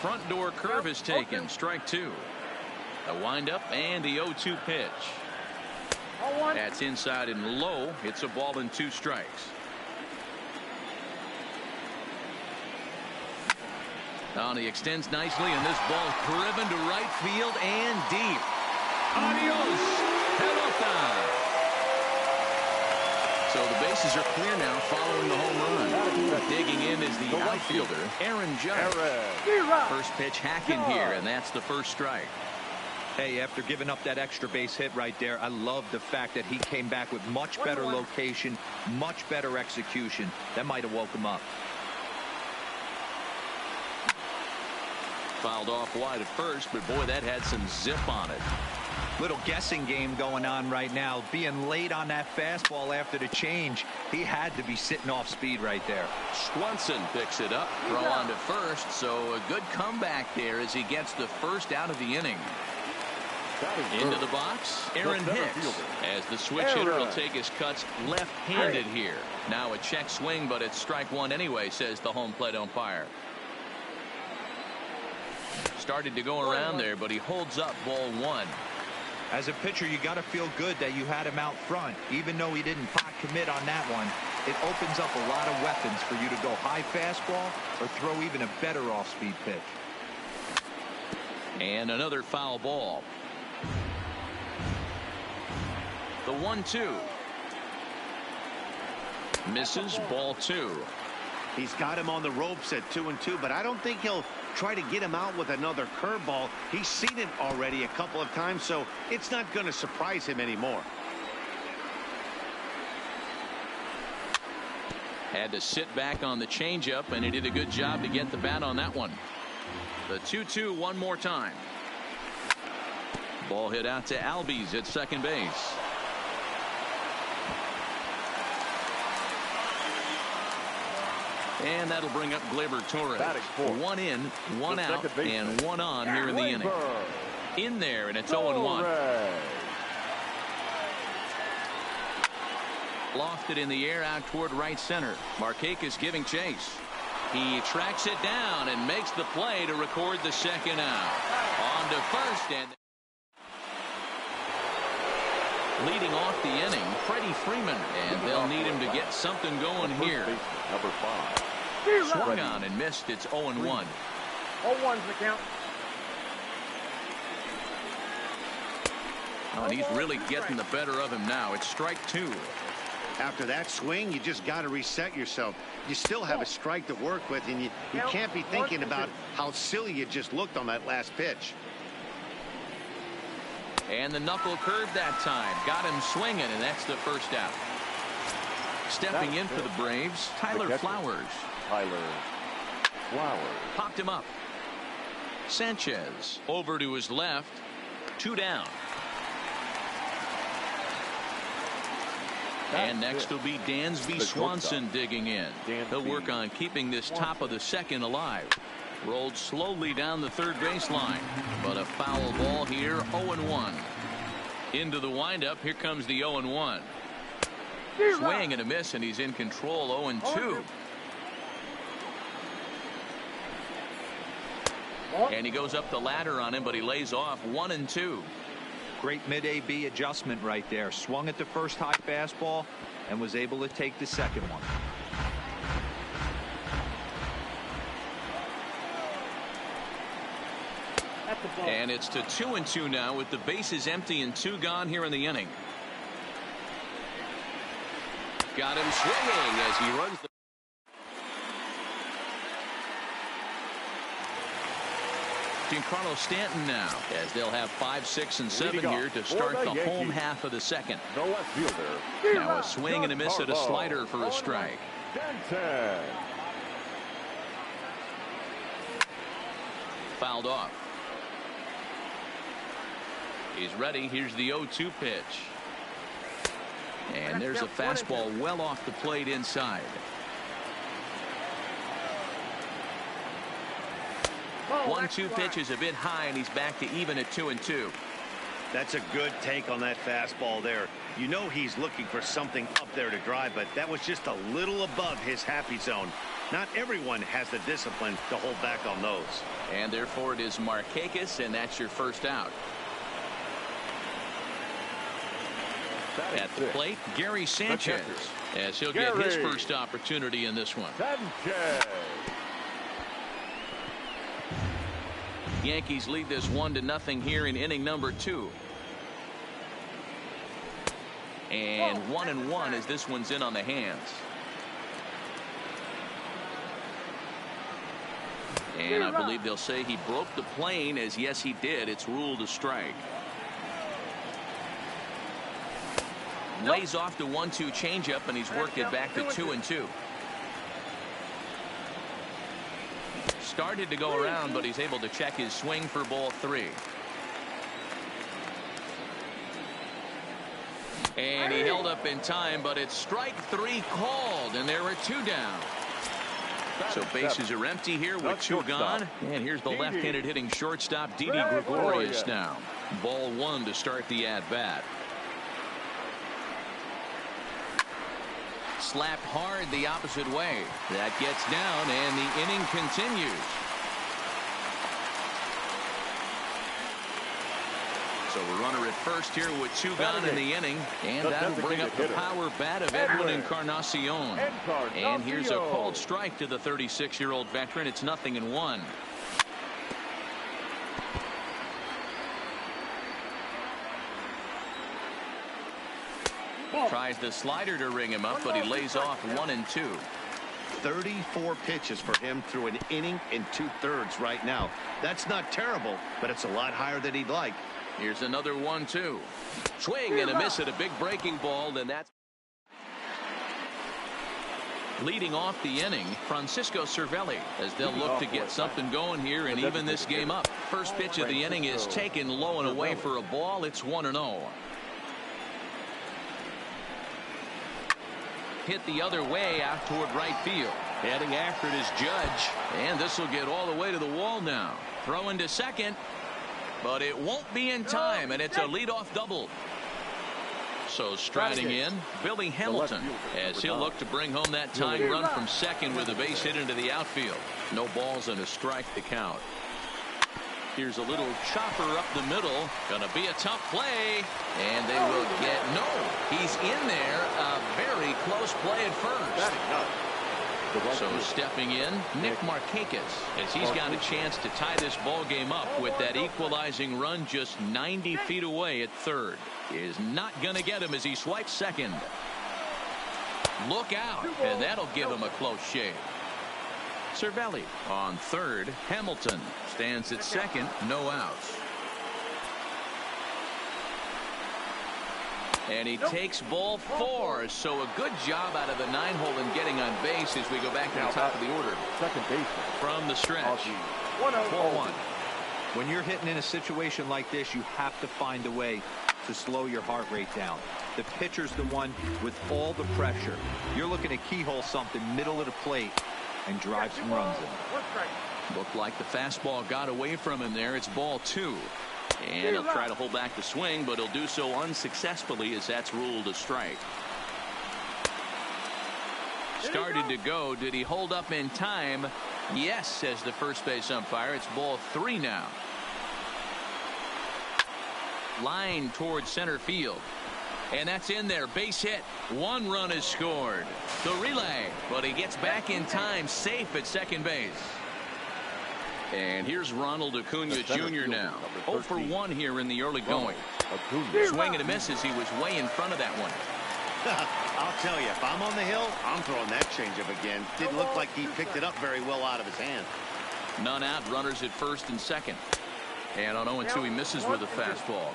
Front door curve is taken. Strike 2. A windup and the 0-2 pitch. That's inside and low. It's a ball and 2 strikes. Oh, he extends nicely, and this ball driven to right field and deep. Adios, pelota. So the bases are clear now following the home run. Digging in is the outfielder, Aaron Judge. First pitch hacking here, and that's the first strike. Hey, after giving up that extra base hit right there, I love the fact that he came back with much better location, much better execution. That might have woke him up. Fouled off wide at first, but boy, that had some zip on it. Little guessing game going on right now. Being late on that fastball after the change, he had to be sitting off speed right there. Swanson picks it up, throw on to first, so a good comeback there as he gets the first out of the inning. Into the box, Aaron Hicks, as the switch hitter will take his cuts left-handed here. Now a check swing, but it's strike 1 anyway, says the home plate umpire. Started to go around there, but he holds up ball 1. As a pitcher, you got to feel good that you had him out front. Even though he didn't pot commit on that one, it opens up a lot of weapons for you to go high fastball or throw even a better off-speed pitch. And another foul ball. The 1-2. Misses, ball 2. He's got him on the ropes at 2-2, but I don't think he'll try to get him out with another curveball. He's seen it already a couple of times, so it's not going to surprise him anymore. Had to sit back on the changeup, and he did a good job to get the bat on that one. The 2-2 one more time. Ball hit out to Albies at second base. And that'll bring up Gleyber Torres. 1 in, 1 out, and 1 on here in the inning. In there, and it's 0-1. Lofted in the air out toward right center. Markakis giving chase. He tracks it down and makes the play to record the second out. On to first, and leading off the inning, Freddie Freeman, and they'll need him to get something going here. Number 5. Swung on and missed. It's 0-1. 0-1's the count. Oh, and he's really getting the better of him now. It's strike 2. After that swing, you just got to reset yourself. You still have a strike to work with, and you can't be thinking about how silly you just looked on that last pitch. And the knuckle curve that time. Got him swinging, and that's the first out. Stepping in for the Braves, Tyler Flowers. Popped him up. Sanchez over to his left. 2 down. And next will be Dansby Swanson digging in. He'll work on keeping this top of the second alive. Rolled slowly down the third baseline. But a foul ball here, 0-1. Into the windup, here comes the 0-1. Swing and a miss, and he's in control, 0-2. And he goes up the ladder on him, but he lays off 1-2. Great mid-AB adjustment right there. Swung at the first high fastball and was able to take the second one. And it's to 2-2 now with the bases empty and 2 gone here in the inning. Got him swinging as he runs the Giancarlo Stanton now, as they'll have 5, 6, and 7 here to start the home half of the second. Now a swing and a miss at a slider for a strike. Fouled off. He's ready. Here's the 0-2 pitch. And there's a fastball well off the plate inside. 1-2 pitch is a bit high, and he's back to even at 2-2. That's a good take on that fastball there. You know he's looking for something up there to drive, but that was just a little above his happy zone. Not everyone has the discipline to hold back on those. And therefore it is Markakis, and that's your first out. At the plate, Gary Sanchez, as he'll get his first opportunity in this one. Yankees lead this 1-0 here in inning number 2. And 1-1 as this one's in on the hands. And I believe they'll say he broke the plane, as yes he did. It's ruled a strike. Lays off the 1-2 changeup, and he's worked it back to 2-2. Started to go around, but he's able to check his swing for ball 3. And he held up in time, but it's strike 3 called, and there are 2 down. So bases are empty here with 2 gone. And here's the left-handed hitting shortstop, Didi Gregorius now. Ball 1 to start the at-bat. Slapped hard the opposite way. That gets down, and the inning continues. So a runner at first here with 2 gone in the inning, and that'll bring up the power bat of Edwin Encarnacion. And here's a called strike to the 36-year-old veteran. It's 0-1. Tries the slider to ring him up, but he lays off 1-2. 34 pitches for him through an inning and 2/3 right now. That's not terrible, but it's a lot higher than he'd like. Here's another 1-2. Swing and a miss at a big breaking ball, and that's leading off the inning, Francisco Cervelli, as they'll look to get something going here and even this game up. First pitch of the inning is taken low and away for a ball. It's 1-0. Hit the other way out toward right field. Heading after it is Judge, and this will get all the way to the wall now. Throwing to second, but it won't be in time, and it's a leadoff double. So striding in, Billy Hamilton, as he'll look to bring home that tying run from second with a base hit into the outfield. No balls and a strike to count. Here's a little chopper up the middle. Gonna be a tough play, and they will get no. He's in there. A very close play at first. So stepping in, Nick Markakis, as he's got a chance to tie this ball game up with that equalizing run just 90 feet away at third. Is not going to get him as he swipes second. Look out, and that'll give him a close shave. Cervelli on third. Hamilton stands at second. No outs. And he takes ball 4. So a good job out of the 9-hole in getting on base as we go back to the top of the order. Second baseman. From the stretch. 4-1. When you're hitting in a situation like this, you have to find a way to slow your heart rate down. The pitcher's the one with all the pressure. You're looking to keyhole something middle of the plate and drive some runs in. Looked like the fastball got away from him there. It's ball 2. And he'll try to hold back the swing, but he'll do so unsuccessfully as that's ruled a strike. Started to go. Did he hold up in time? Yes, says the first base umpire. It's ball 3 now. Line towards center field. And that's in there. Base hit. 1 run is scored. The relay. But he gets back in time. Safe at second base. And here's Ronald Acuna Jr. now. 0 for 1 here in the early going. Swing and a miss as he was way in front of that one. I'll tell you, if I'm on the hill, I'm throwing that changeup again. Didn't look like he picked it up very well out of his hand. None out. Runners at first and second. And on 0-2 he misses with a fastball.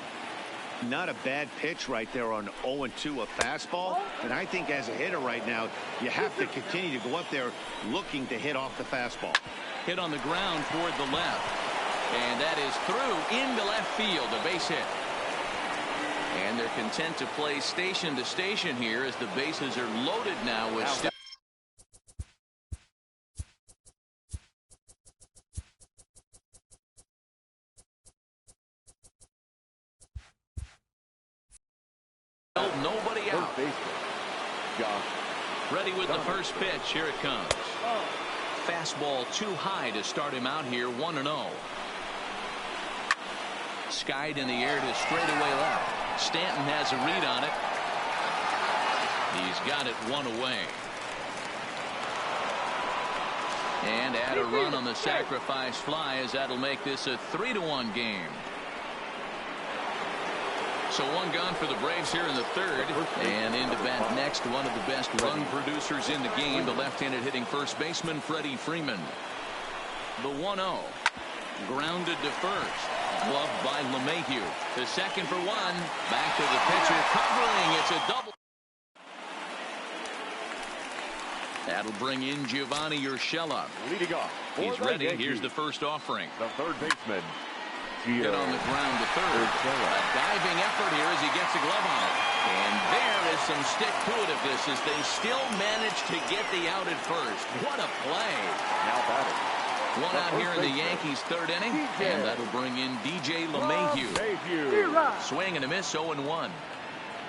Not a bad pitch right there on 0-2, a fastball. And I think as a hitter right now, you have to continue to go up there looking to hit off the fastball. Hit on the ground toward the left. And that is through into left field, a base hit. And they're content to play station to station here as the bases are loaded now with still. Nobody out. Ready with the first pitch. Here it comes. Fastball too high to start him out here. 1-0. Skied in the air to straightaway left. Stanton has a read on it. He's got it 1 away. And add a run on the sacrifice fly as that'll make this a 3-1 game. So 1 gone for the Braves here in the third. And into bat next, one of the best run producers in the game, the left-handed hitting first baseman Freddie Freeman. The 1-0. Grounded to first. Gloved by LeMahieu. To second for 1. Back to the pitcher covering. It's a double. That'll bring in Giovanni Urshela. Leading off. He's ready. Here's the first offering. The third baseman. Hit on the ground to third. A diving effort here as he gets a glove on it. And there is some stick-to-itiveness as they still manage to get the out at first. What a play. Now batting. 1 out here in the Yankees' third inning. And that'll bring in DJ LeMahieu. Swing and a miss, 0-1.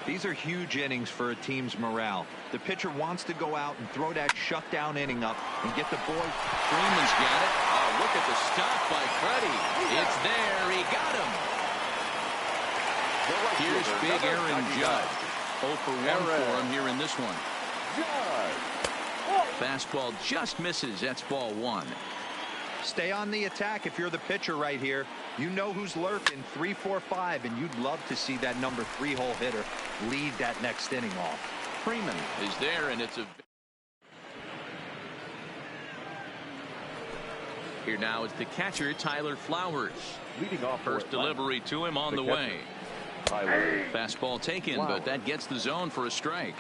These are huge innings for a team's morale. The pitcher wants to go out and throw that shutdown inning up and get the boy. Freeman's got it. Oh, look at the stop by Freddie. It's there. He got him. Here's big Aaron Judge. 0 for 1 for him here in this one. Fastball just misses. That's ball 1. Stay on the attack if you're the pitcher right here. You know who's lurking. 3, 4, 5, and you'd love to see that number 3-hole hitter lead that next inning off. Freeman is there, and it's a. Here now is the catcher, Tyler Flowers. Leading off. First delivery to him on the way. Fastball taken, but that gets the zone for a strike.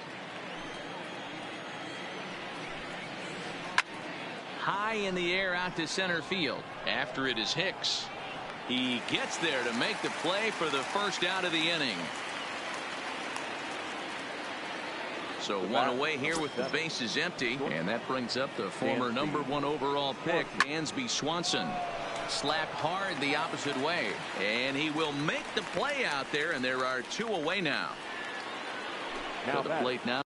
High in the air out to center field. After it is Hicks. He gets there to make the play for the first out of the inning. So 1 away here with the bases empty. And that brings up the former number 1 overall pick, Dansby Swanson. Slapped hard the opposite way. And he will make the play out there, and there are 2 away now. To the plate now.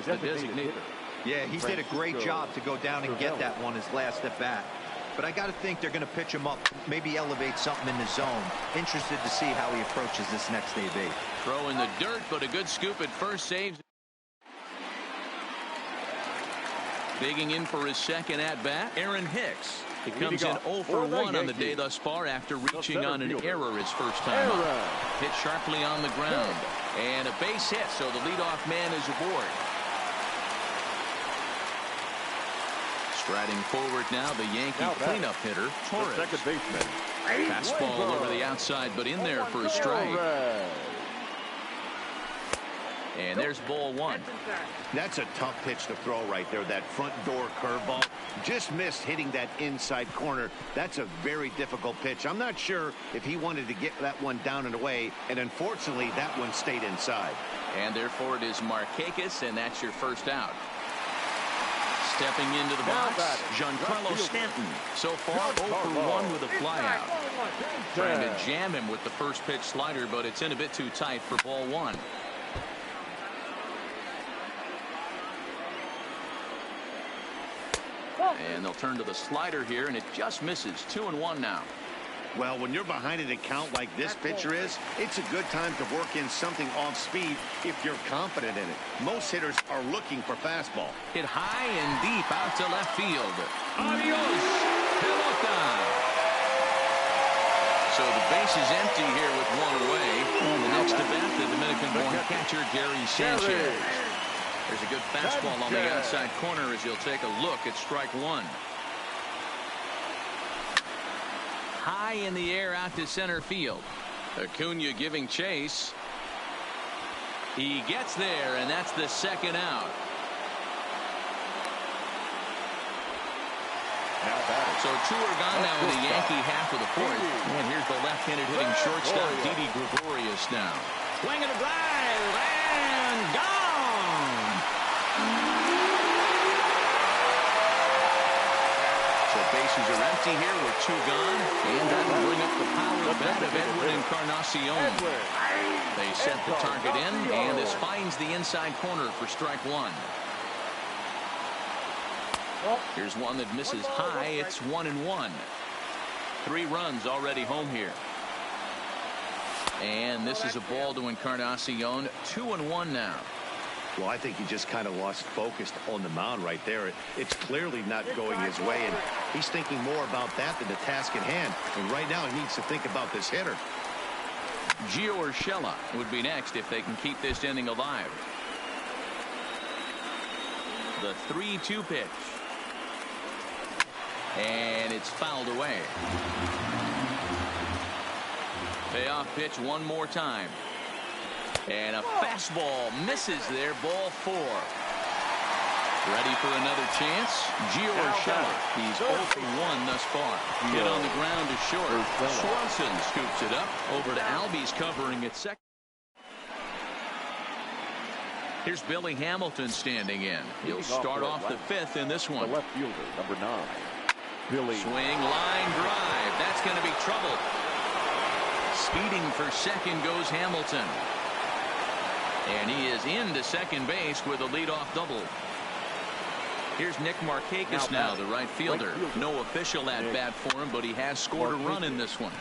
was the designator. Yeah, he did a great job to go down and get that one his last at bat. But I got to think they're going to pitch him up, maybe elevate something in the zone. Interested to see how he approaches this next AB. Throw in the dirt, but a good scoop at first saves. Digging in for his second at-bat, Aaron Hicks. He comes in 0 for 1 on the day thus far after reaching on an error his first time up. Hit sharply on the ground. And a base hit, so the leadoff man is aboard. Striding forward now, the Yankee cleanup hitter, Torres. Second baseman. Fastball over the outside, but in there for a strike. And there's ball one. That's a tough pitch to throw right there. That front door curveball just missed hitting that inside corner. That's a very difficult pitch. I'm not sure if he wanted to get that one down and away, and unfortunately that one stayed inside. And therefore it is Markakis, and that's your first out. Stepping into the box, Giancarlo Stanton. So far 0 for 1 with a flyout. Trying to jam him with the first pitch slider, but it's in a bit too tight for ball one. And they'll turn to the slider here, and it just misses. 2-1 now. Well, when you're behind an account like this pitcher is, it's a good time to work in something off speed if you're confident in it. Most hitters are looking for fastball. Hit high and deep out to left field. Adios, pelota. So the base is empty here with one away. And the next to bat, the Dominican-born catcher, Gary Sanchez. There's a good fastball on the outside corner as you'll take a look at strike one. High in the air out to center field. Acuna giving chase. He gets there, and that's the second out. So two are gone now in the Yankee half of the fourth. And here's the left-handed hitting shortstop, Didi Gregorius now. Swing and a drive, and gone. So bases are empty here with two gone, and that will bring up the power bat of Edwin Encarnacion. They set the target in, and this finds the inside corner for strike one. Here's one that misses high. It's 1-1. 3 runs already home here. And this is a ball to Encarnacion. 2-1 now. Well, I think he just kind of lost focus on the mound right there. It's clearly not going his way, and he's thinking more about that than the task at hand. And right now he needs to think about this hitter. Gio Urshela would be next if they can keep this inning alive. The 3-2 pitch. And it's fouled away. Payoff pitch one more time. And a fastball misses there, ball 4. Ready for another chance. Gio Urshela. He's 0 for 1 thus far. Hit on the ground to short. Swanson scoops it up over to Albies covering at second. Here's Billy Hamilton standing in. He'll start off the 5th in this one. The left fielder, number 9. Billy. Swing, line drive. That's going to be trouble. Speeding for second goes Hamilton. And he is into second base with a leadoff double. Here's Nick Markakis now, the right fielder. No official at-bat for him, but he has scored a run in this one.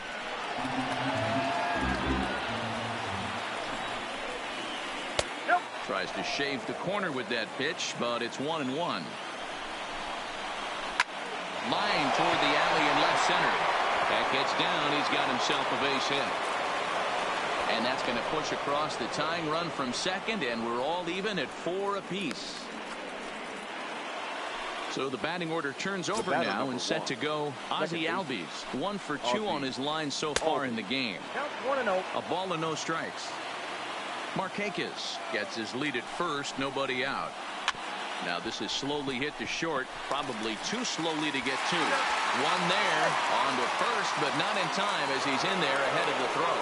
Tries to shave the corner with that pitch, but it's 1-1. Line toward the alley in left center. That gets down. He's got himself a base hit. And that's going to push across the tying run from second, and we're all even at 4 apiece. So the batting order turns over now and set to go Ozzie Albies. 1 for 2 on his line so far in the game. A ball and no strikes. Markakis gets his lead at first, nobody out. Now this is slowly hit to short, probably too slowly to get to. One there, on to first, but not in time as he's in there ahead of the throw.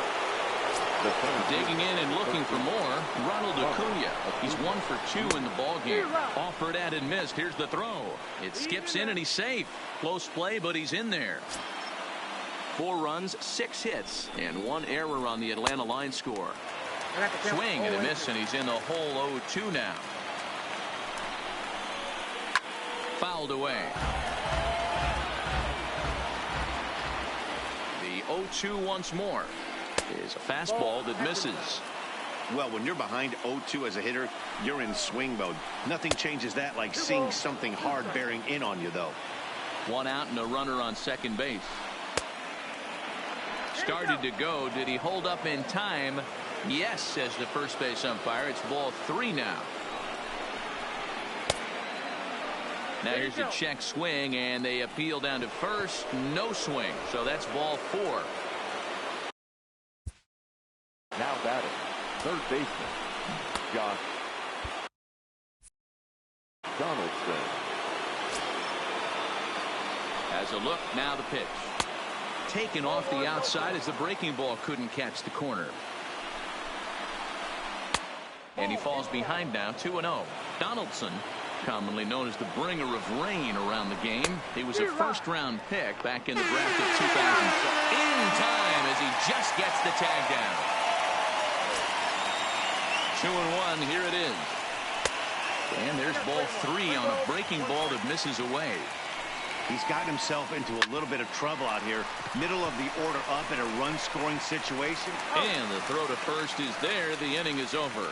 Digging in and looking for more, Ronald Acuna. He's 1 for 2 in the ballgame. Offered at and missed. Here's the throw. It skips in and he's safe. Close play, but he's in there. 4 runs, 6 hits, and 1 error on the Atlanta line score. Swing and a miss, and he's in the hole 0-2 now. fouled away. The 0-2 once more is a fastball that misses. Well, when you're behind 0-2 as a hitter, you're in swing mode. Nothing changes that like seeing something hard bearing in on you, though. One out and a runner on second base. Started to go. Did he hold up in time? Yes, says the first base umpire. It's ball 3 now. Now here's a check swing, and they appeal down to first. No swing, so that's ball 4. Now batting, third baseman, Josh Donaldson. As a look, now the pitch. Taken off the outside as the breaking ball couldn't catch the corner. And he falls behind now, 2-0. Donaldson, commonly known as the bringer of rain around the game. He was a first-round pick back in the draft of 2000. In time as he just gets the tag down. 2-1, here it is. And there's ball 3 on a breaking ball that misses away. He's got himself into a little bit of trouble out here. Middle of the order up in a run-scoring situation. And the throw to first is there. The inning is over.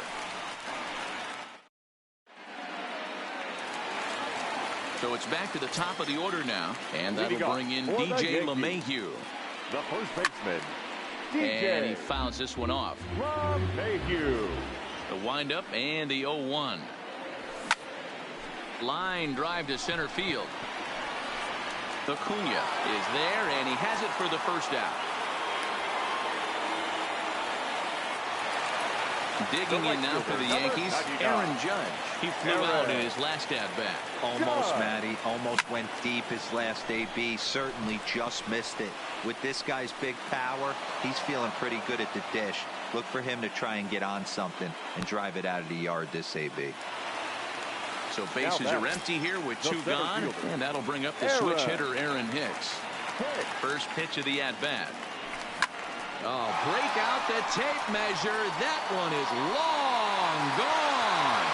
So it's back to the top of the order now. And that'll bring in DJ LeMahieu. The first baseman, And he fouls this one off. LeMahieu. The windup and the 0-1. Line drive to center field. Acuna is there, and he has it for the first out. Digging in now for the Yankees, Aaron Judge. He flew out in his last at-bat. Almost, Matty. Almost went deep his last AB. Certainly just missed it. With this guy's big power, he's feeling pretty good at the dish. Look for him to try and get on something and drive it out of the yard this AB. So bases are empty here with 2 gone, and that'll bring up the switch hitter Aaron Hicks. First pitch of the at-bat. Oh, break out the tape measure. That one is long gone.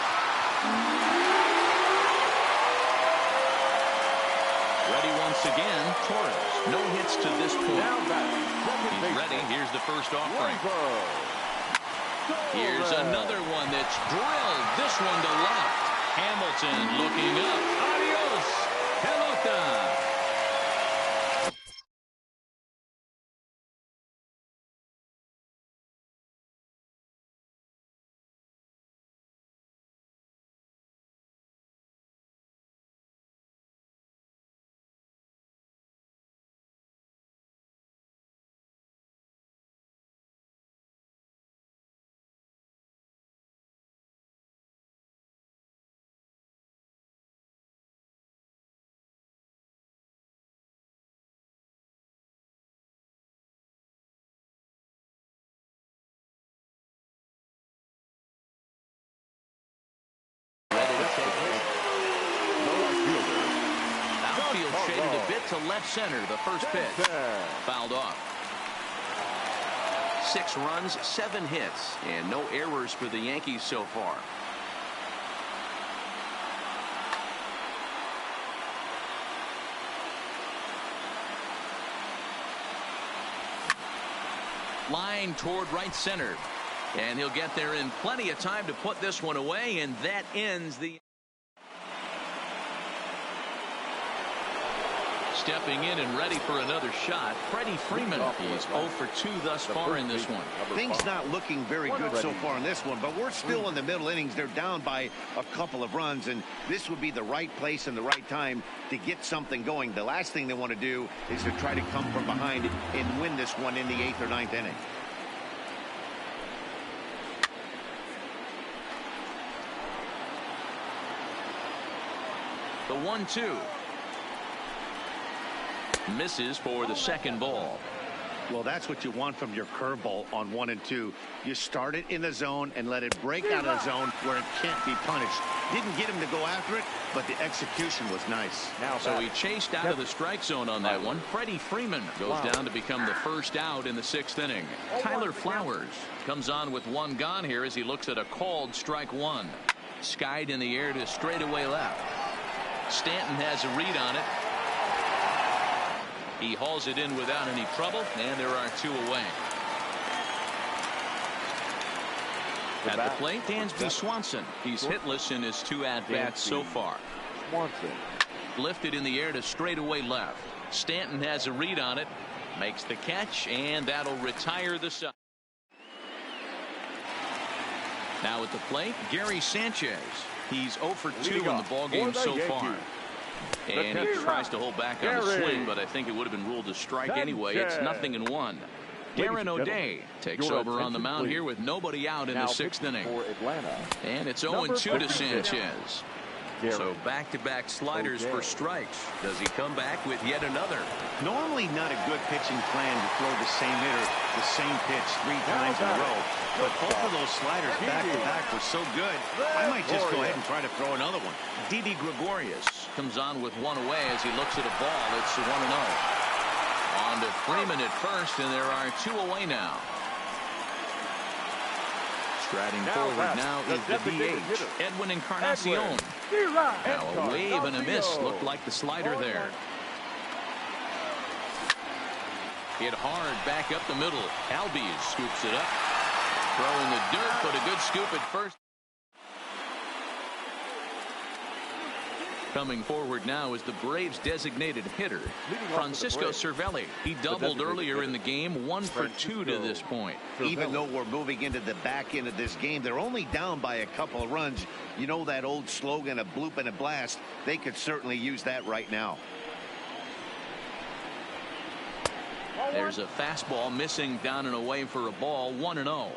Ready once again, Torres. No hits to this point. He's ready. Here's the first offering. Here's another one that's drilled. This one to left. Hamilton looking up. Adios, pelota. Outfield shaded a bit to left center. The first pitch fouled off. 6 runs, 7 hits, and no errors for the Yankees so far. Line toward right center. And he'll get there in plenty of time to put this one away, and that ends the... Stepping in and ready for another shot, Freddie Freeman. He's 0 for 2 thus far in this one. Things not looking very good so far in this one, but we're still in the middle innings. They're down by a couple of runs, and this would be the right place and the right time to get something going. The last thing they want to do is to try to come from behind and win this one in the 8th or 9th inning. The 1-2. Misses for the second ball. Well, that's what you want from your curveball on 1 and 2. You start it in the zone and let it break out of the zone where it can't be punished. Didn't get him to go after it, but the execution was nice. So he chased out of the strike zone on that one. Freddie Freeman goes down to become the first out in the 6th inning. Tyler Flowers comes on with 1 gone here as he looks at a called strike 1. Skied in the air to straightaway left. Stanton has a read on it. He hauls it in without any trouble, and there are 2 away. At the plate, Dansby Swanson. He's hitless in his 2 at-bats so far. Swanson. Lifted in the air to straightaway left. Stanton has a read on it. Makes the catch, and that'll retire the side. Now at the plate, Gary Sanchez. He's 0 for 2 in the ballgame so far. And he tries to hold back on the swing, but I think it would have been ruled a strike anyway. It's 0-1. Darren O'Day takes over on the mound here with nobody out in the 6th inning. And it's 0-2 to Sanchez. So back-to-back sliders for strikes. Does he come back with yet another? Normally not a good pitching plan to throw the same hitter the same pitch 3 times in a row. But both of those sliders back-to-back were so good, I might just go ahead and try to throw another one. Didi Gregorius comes on with 1 away as he looks at a ball. It's 1-0. On to Freeman at first, and there are 2 away now. Striding forward now is the DH, Edwin Encarnacion. Now a wave and a miss. Looked like the slider there. Hit hard back up the middle. Albies scoops it up. Throwing the dirt, but a good scoop at first. Coming forward now is the Braves' designated hitter, Francisco Cervelli. He doubled earlier in the game, 1 for 2 to this point. Even though we're moving into the back end of this game, they're only down by a couple of runs. You know that old slogan, a bloop and a blast. They could certainly use that right now. There's a fastball missing down and away for a ball, 1-0.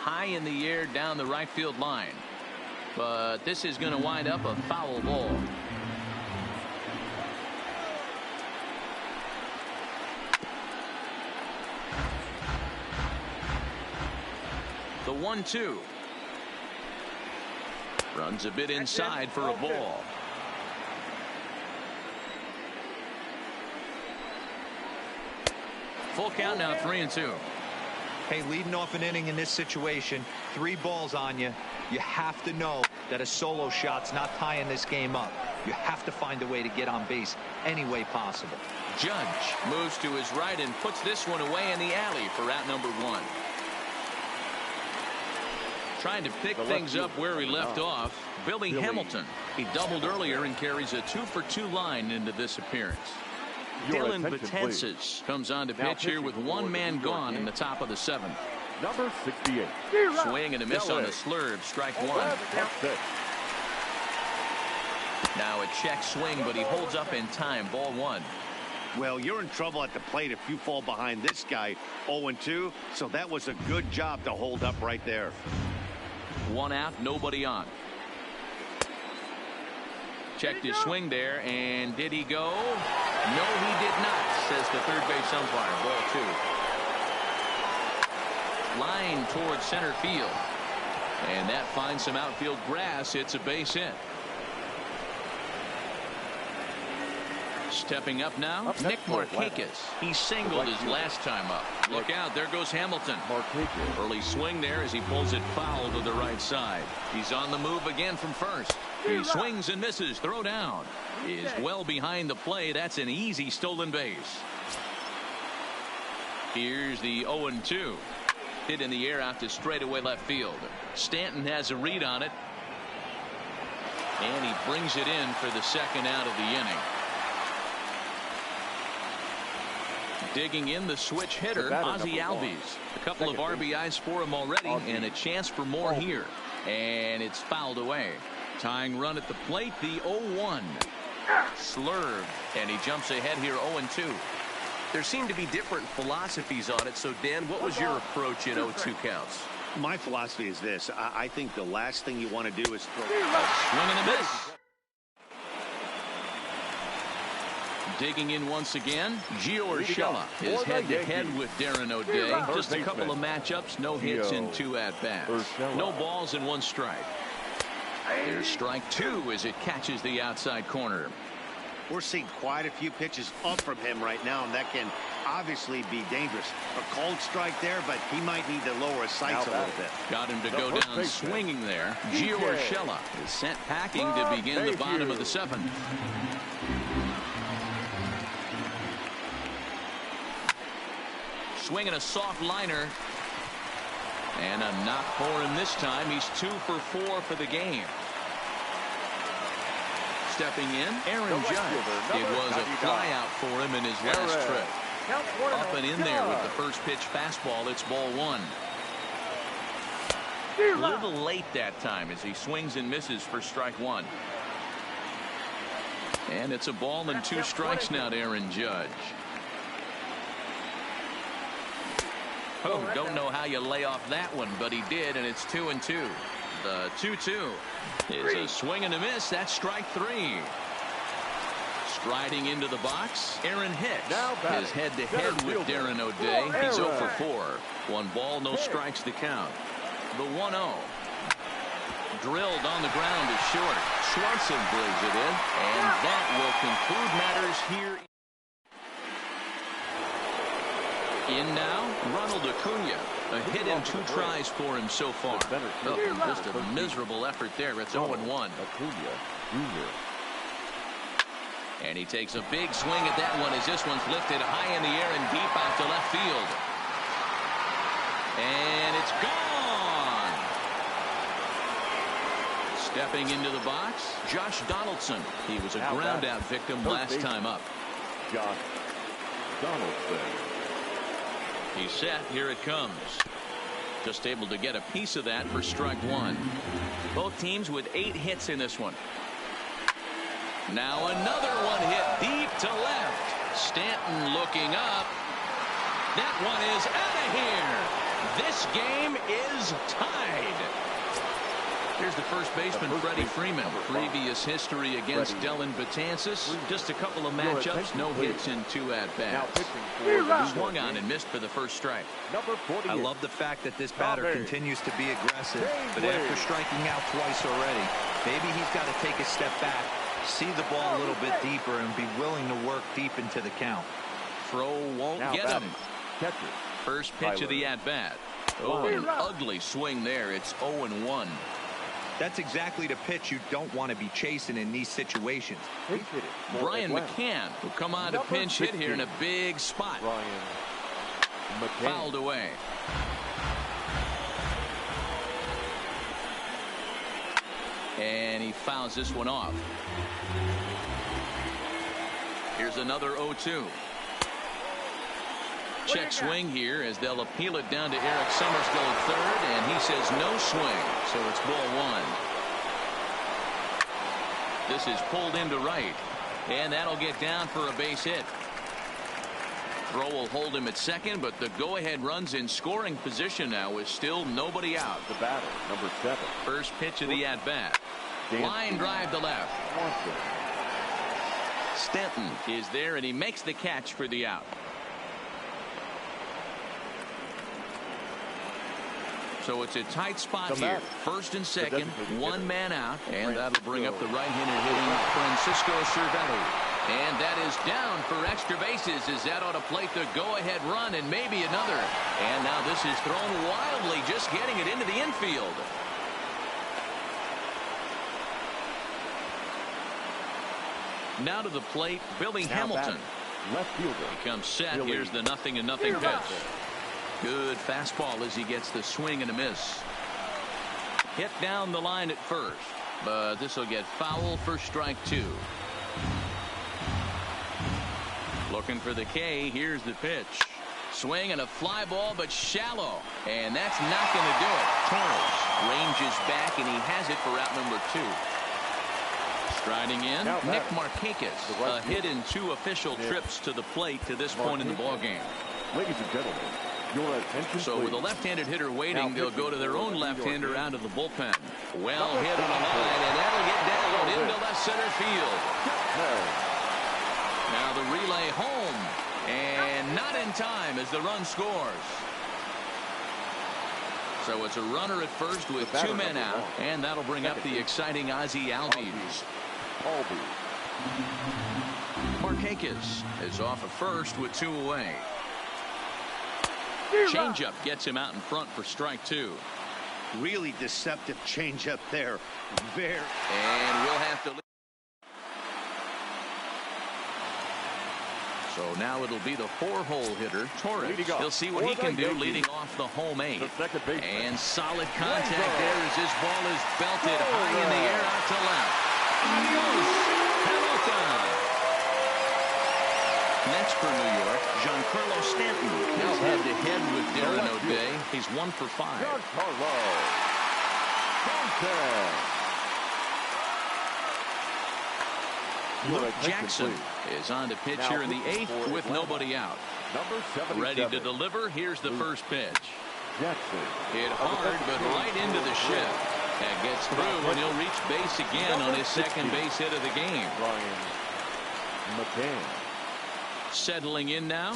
High in the air down the right field line. But this is going to wind up a foul ball. The 1-2. Runs a bit inside for a ball. Full count now, 3-2. Hey, leading off an inning in this situation, 3 balls on you. You have to know that a solo shot's not tying this game up. You have to find a way to get on base any way possible. Judge moves to his right and puts this one away in the alley for out number 1. Trying to pick things up where he left off, Billy Hamilton. He doubled earlier and carries a 2 for 2 line into this appearance. Dylan Betances comes on to pitch here with 1 man gone in the top of the 7th. Number 68. Swing and a miss on the slurve. Strike 1. Now a check swing, but he holds up in time. Ball 1. Well, you're in trouble at the plate if you fall behind this guy. 0-2. So that was a good job to hold up right there. 1 out, nobody on. Checked his swing there, and did he go? No, he did not, says the third base umpire. Ball 2. Line towards center field. And that finds some outfield grass. It's a base hit. Stepping up now, Nick Markakis. He singled his last time up. Look out, there goes Hamilton. Early swing there as he pulls it foul to the right side. He's on the move again from first. He swings and misses. Throw down is well behind the play. That's an easy stolen base. Here's the 0-2. Hit in the air out to straightaway left field. Stanton has a read on it. And he brings it in for the second out of the inning. Digging in the switch hitter, Ozzie Albies. A couple of RBIs for him already, and a chance for more here. And it's fouled away. Tying run at the plate, the 0-1. Slurve, and he jumps ahead here 0-2. There seem to be different philosophies on it. So, Dan, what was your approach in 0-2 counts? My philosophy is this. I think the last thing you want to do is throw. Swing and a miss. Digging in once again, Gio Urshela is head-to-head with Darren O'Day. Just a couple of matchups, no hits in 2 at-bats. No balls and 1 strike. There's strike 2 as it catches the outside corner. We're seeing quite a few pitches up from him right now, and that can obviously be dangerous. A cold strike there, but he might need to lower his sights a little bit. Got him to go down swinging there. Gio Urshela is sent packing to begin the bottom of the 7th. Swinging a soft liner. And a knock for him this time. He's 2 for 4 for the game. Stepping in, Aaron Judge. It was a flyout for him in his last trip. Up and in there with the first pitch fastball. It's ball 1. A little late that time as he swings and misses for strike 1. And it's a ball and 2 strikes now to Aaron Judge. Oh, don't know how you lay off that one, but he did, and it's 2-2. The 2-2 is a swing and a miss. That's strike 3. Striding into the box, Aaron Hicks. His head-to-head with Darren O'Day. He's 0 for 4. 1 ball, no strikes to count. The 1-0. Drilled on the ground is short. Swanson brings it in, and that will conclude matters here. In now, Ronald Acuna. A hit in 2 tries for him so far. Oh, just a miserable effort there. It's 0-1. And he takes a big swing at that one as this one's lifted high in the air and deep out to left field. And it's gone. Stepping into the box, Josh Donaldson. He was a ground out victim last time up. Josh Donaldson. He's set. Here it comes. Just able to get a piece of that for strike 1. Both teams with 8 hits in this one. Now another one hit deep to left. Stanton looking up. That one is out of here. This game is tied. Here's the first baseman, Freddie Freeman. Previous history against Dellin Betances. Just a couple of matchups. No hits in 2 at-bats. Swung on and missed for the first strike. I love the fact that this batter continues to be aggressive. But after striking out twice already, maybe he's got to take a step back, see the ball a little bit deeper, and be willing to work deep into the count. Throw won't get him. First pitch of the at-bat. Oh, an ugly swing there. It's 0-1. That's exactly the pitch you don't want to be chasing in these situations. Brian McCann will come on to pinch hit here in a big spot. Fouled away. And he fouls this one off. Here's another 0-2. Check swing here as they'll appeal it down to Eric Summersgill at third, and he says no swing, so it's ball 1. This is pulled into right, and that'll get down for a base hit. Throw will hold him at second, but the go-ahead run's in scoring position now with still nobody out. The batter, number 7. First pitch of the at-bat. Line drive to left. Stanton is there, and he makes the catch for the out. So it's a tight spot here. First and second, 1 man out, and that'll bring up the right-handed hitting Francisco Cervelli. And that is down for extra bases as that ought to plate the go-ahead run and maybe another. And now this is thrown wildly, just getting it into the infield. Now to the plate, Billy Hamilton. Left fielder. He comes set. Here's the 0-0 pitch. Good fastball as he gets the swing and a miss. Hit down the line at first, but this will get foul for strike 2. Looking for the K. Here's the pitch. Swing and a fly ball, but shallow. And that's not going to do it. Torres ranges back, and he has it for out number 2. Striding in, Nick Markakis. A hit in 2 official trips to the plate to this point in the ballgame. Ladies and gentlemen, your attention, so with a lefty-handed hitter waiting, they'll go to their own left-hander out of the bullpen. Well hit on the line, and that'll get down into left center field. Now the relay home, and not in time as the run scores. So it's a runner at first with 2 men out, and that'll bring up the exciting Ozzie Albies. Markakis is off at first with 2 away. Changeup gets him out in front for strike 2. Really deceptive changeup there. And we'll have to. So now it'll be the 4-hole hitter, Torres. He'll see what he can do leading off the home 8. And solid contact there as his ball is belted high in the air out to left. Adios, pelota. Next for New York, Giancarlo Stanton is head-to-head with Darren O'Day. He's 1 for 5. Giancarlo Stanton. Luke Jackson is on to pitch here in the 8th with nobody out. Ready to deliver. Here's the first pitch. Hit hard, but right into the shift. That gets through, and he'll reach base again on his second base hit of the game. Settling in now.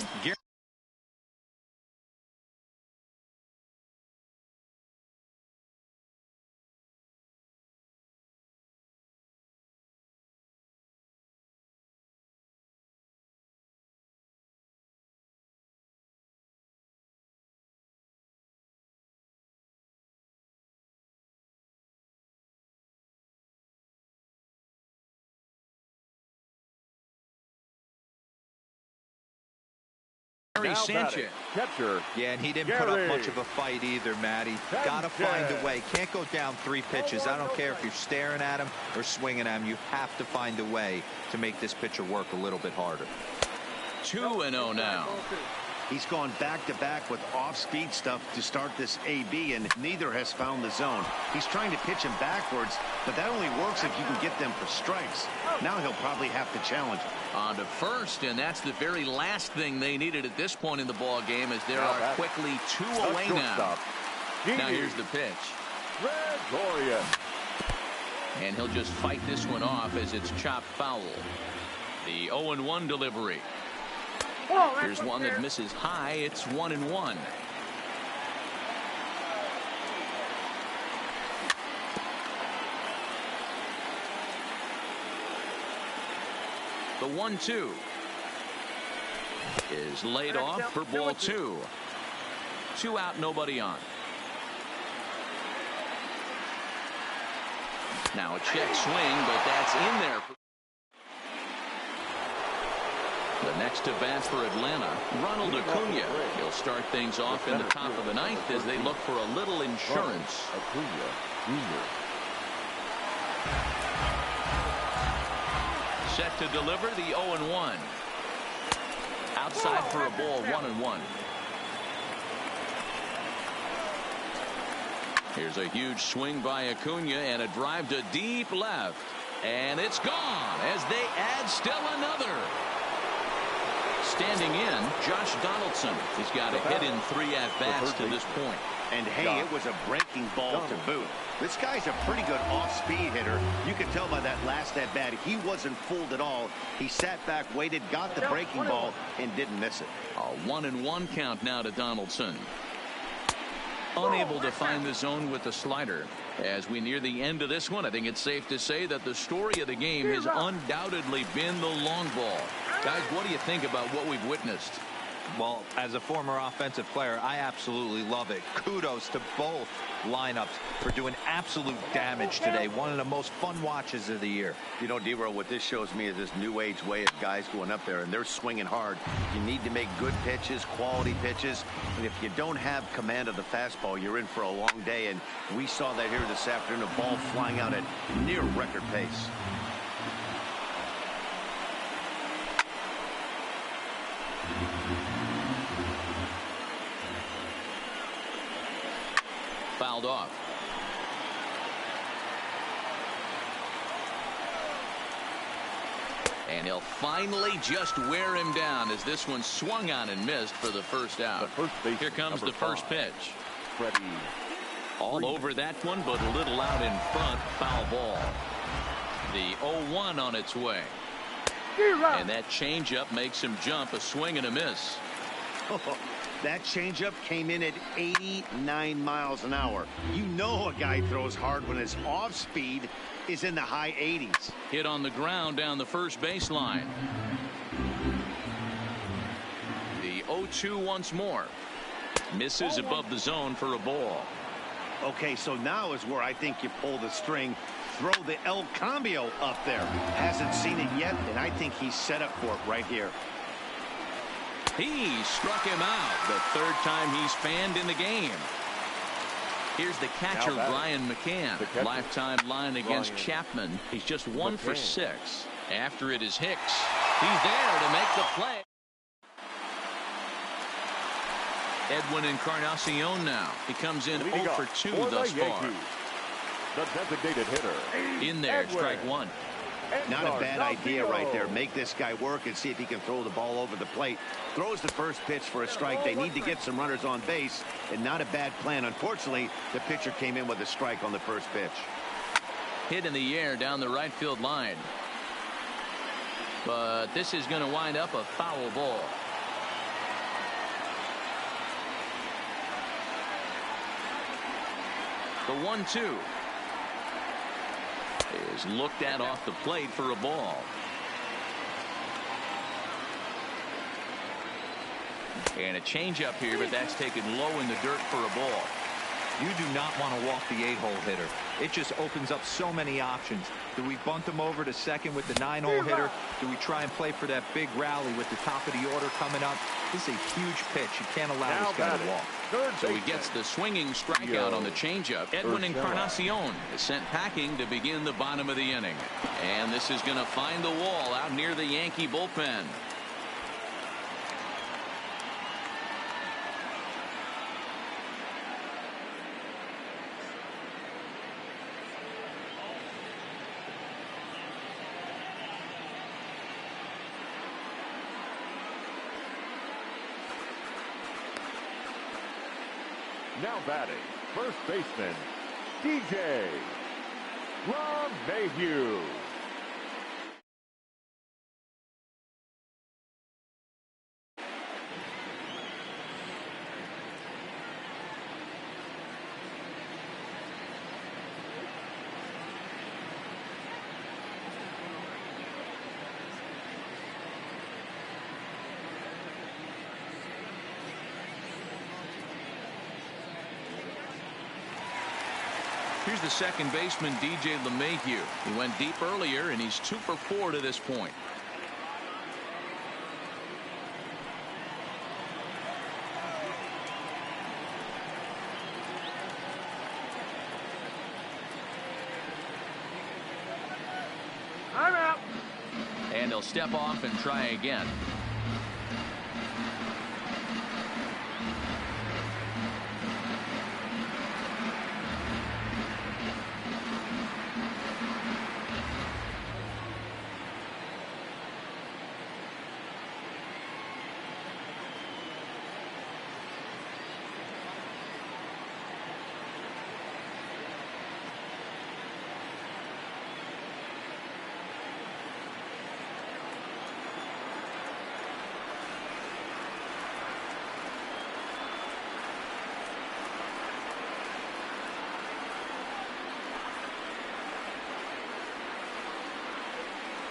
Sanchez. Catcher. Yeah, and he didn't put up much of a fight either, Matty. Got to find a way. Can't go down 3 pitches. I don't care if you're staring at him or swinging at him. You have to find a way to make this pitcher work a little bit harder. 2-0 now. He's gone back-to-back with off-speed stuff to start this AB, and neither has found the zone. He's trying to pitch him backwards, but that only works if you can get them for strikes. Now he'll probably have to challenge him. On to first, and that's the very last thing they needed at this point in the ball game, as there are quickly 2 away now. Now here's the pitch. And he'll just fight this one off as it's chopped foul. The 0-1 delivery. Here's one that misses high. It's 1-1. The 1-2 is laid off for ball 2. 2 out, nobody on. Now a check swing, but that's in there. The next to bat for Atlanta, Ronald Acuna. He'll start things off in the top of the 9th as they look for a little insurance. Set to deliver the 0-1. Outside for a ball, 1-1. Here's a huge swing by Acuna and a drive to deep left. And it's gone as they add still another. Standing in, Josh Donaldson. He's got a hit in 3 at-bats to this point. And hey, it was a breaking ball to boot. This guy's a pretty good off-speed hitter. You can tell by that last at-bat, he wasn't fooled at all. He sat back, waited, got the breaking ball, and didn't miss it. A 1-1 count now to Donaldson. Unable to find the zone with the slider. As we near the end of this one, I think it's safe to say that the story of the game has undoubtedly been the long ball. Guys, what do you think about what we've witnessed? Well, as a former offensive player, I absolutely love it. Kudos to both lineups for doing absolute damage today. One of the most fun watches of the year. You know, D-Roll, what this shows me is this new age way of guys going up there, and they're swinging hard. You need to make good pitches, quality pitches, and if you don't have command of the fastball, you're in for a long day, and we saw that here this afternoon, a ball flying out at near record pace. Fouled off. And he'll finally just wear him down as this one swung on and missed for the first out. Here comes the first pitch. All over that one, but a little out in front. Foul ball. The 0-1 on its way. And that changeup makes him jump. A swing and a miss. That changeup came in at 89 miles an hour. You know a guy throws hard when his off speed is in the high 80s. Hit on the ground down the first baseline. 0-2 once more. Misses above the zone for a ball. Okay, so now is where I think you pull the string. Throw the El Cambio up there. Hasn't seen it yet, and I think he's set up for it right here. He struck him out the third time he's fanned in the game. Here's the catcher, Brian McCann. Lifetime line against Chapman. He's just 1 for 6. After it is Hicks. He's there to make the play. Edwin Encarnacion now. He comes in 0 for 2 thus far. The designated hitter. In there, strike one. Not a bad idea right there. Make this guy work and see if he can throw the ball over the plate. Throws the first pitch for a strike. They need to get some runners on base, and not a bad plan. Unfortunately, the pitcher came in with a strike on the first pitch. Hit in the air down the right field line. But this is going to wind up a foul ball. The 1-2 is looked at off the plate for a ball. And a changeup here, but that's taken low in the dirt for a ball. You do not want to walk the 8-hole hitter. It just opens up so many options. Do we bunt him over to second with the 9-hole hitter? Do we try and play for that big rally with the top of the order coming up? This is a huge pitch. You can't allow this guy to walk. So he gets the swinging strikeout on the changeup. Edwin Encarnacion is sent packing to begin the bottom of the inning. And this is going to find the wall out near the Yankee bullpen. Now batting, first baseman, DJ LeMahieu. Here's the second baseman, DJ LeMahieu. He went deep earlier, and he's 2 for 4 to this point. I'm out. And he'll step off and try again.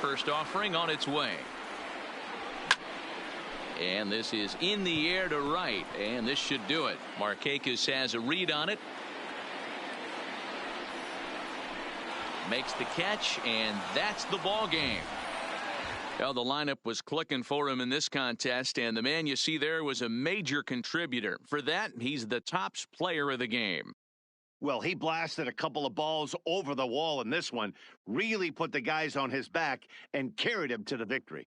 First offering on its way. And this is in the air to right, and this should do it. Markakis has a read on it. Makes the catch, and that's the ball game. Well, the lineup was clicking for him in this contest, and the man you see there was a major contributor. For that, he's the tops player of the game. Well, he blasted a couple of balls over the wall in this one, really put the guys on his back and carried him to the victory.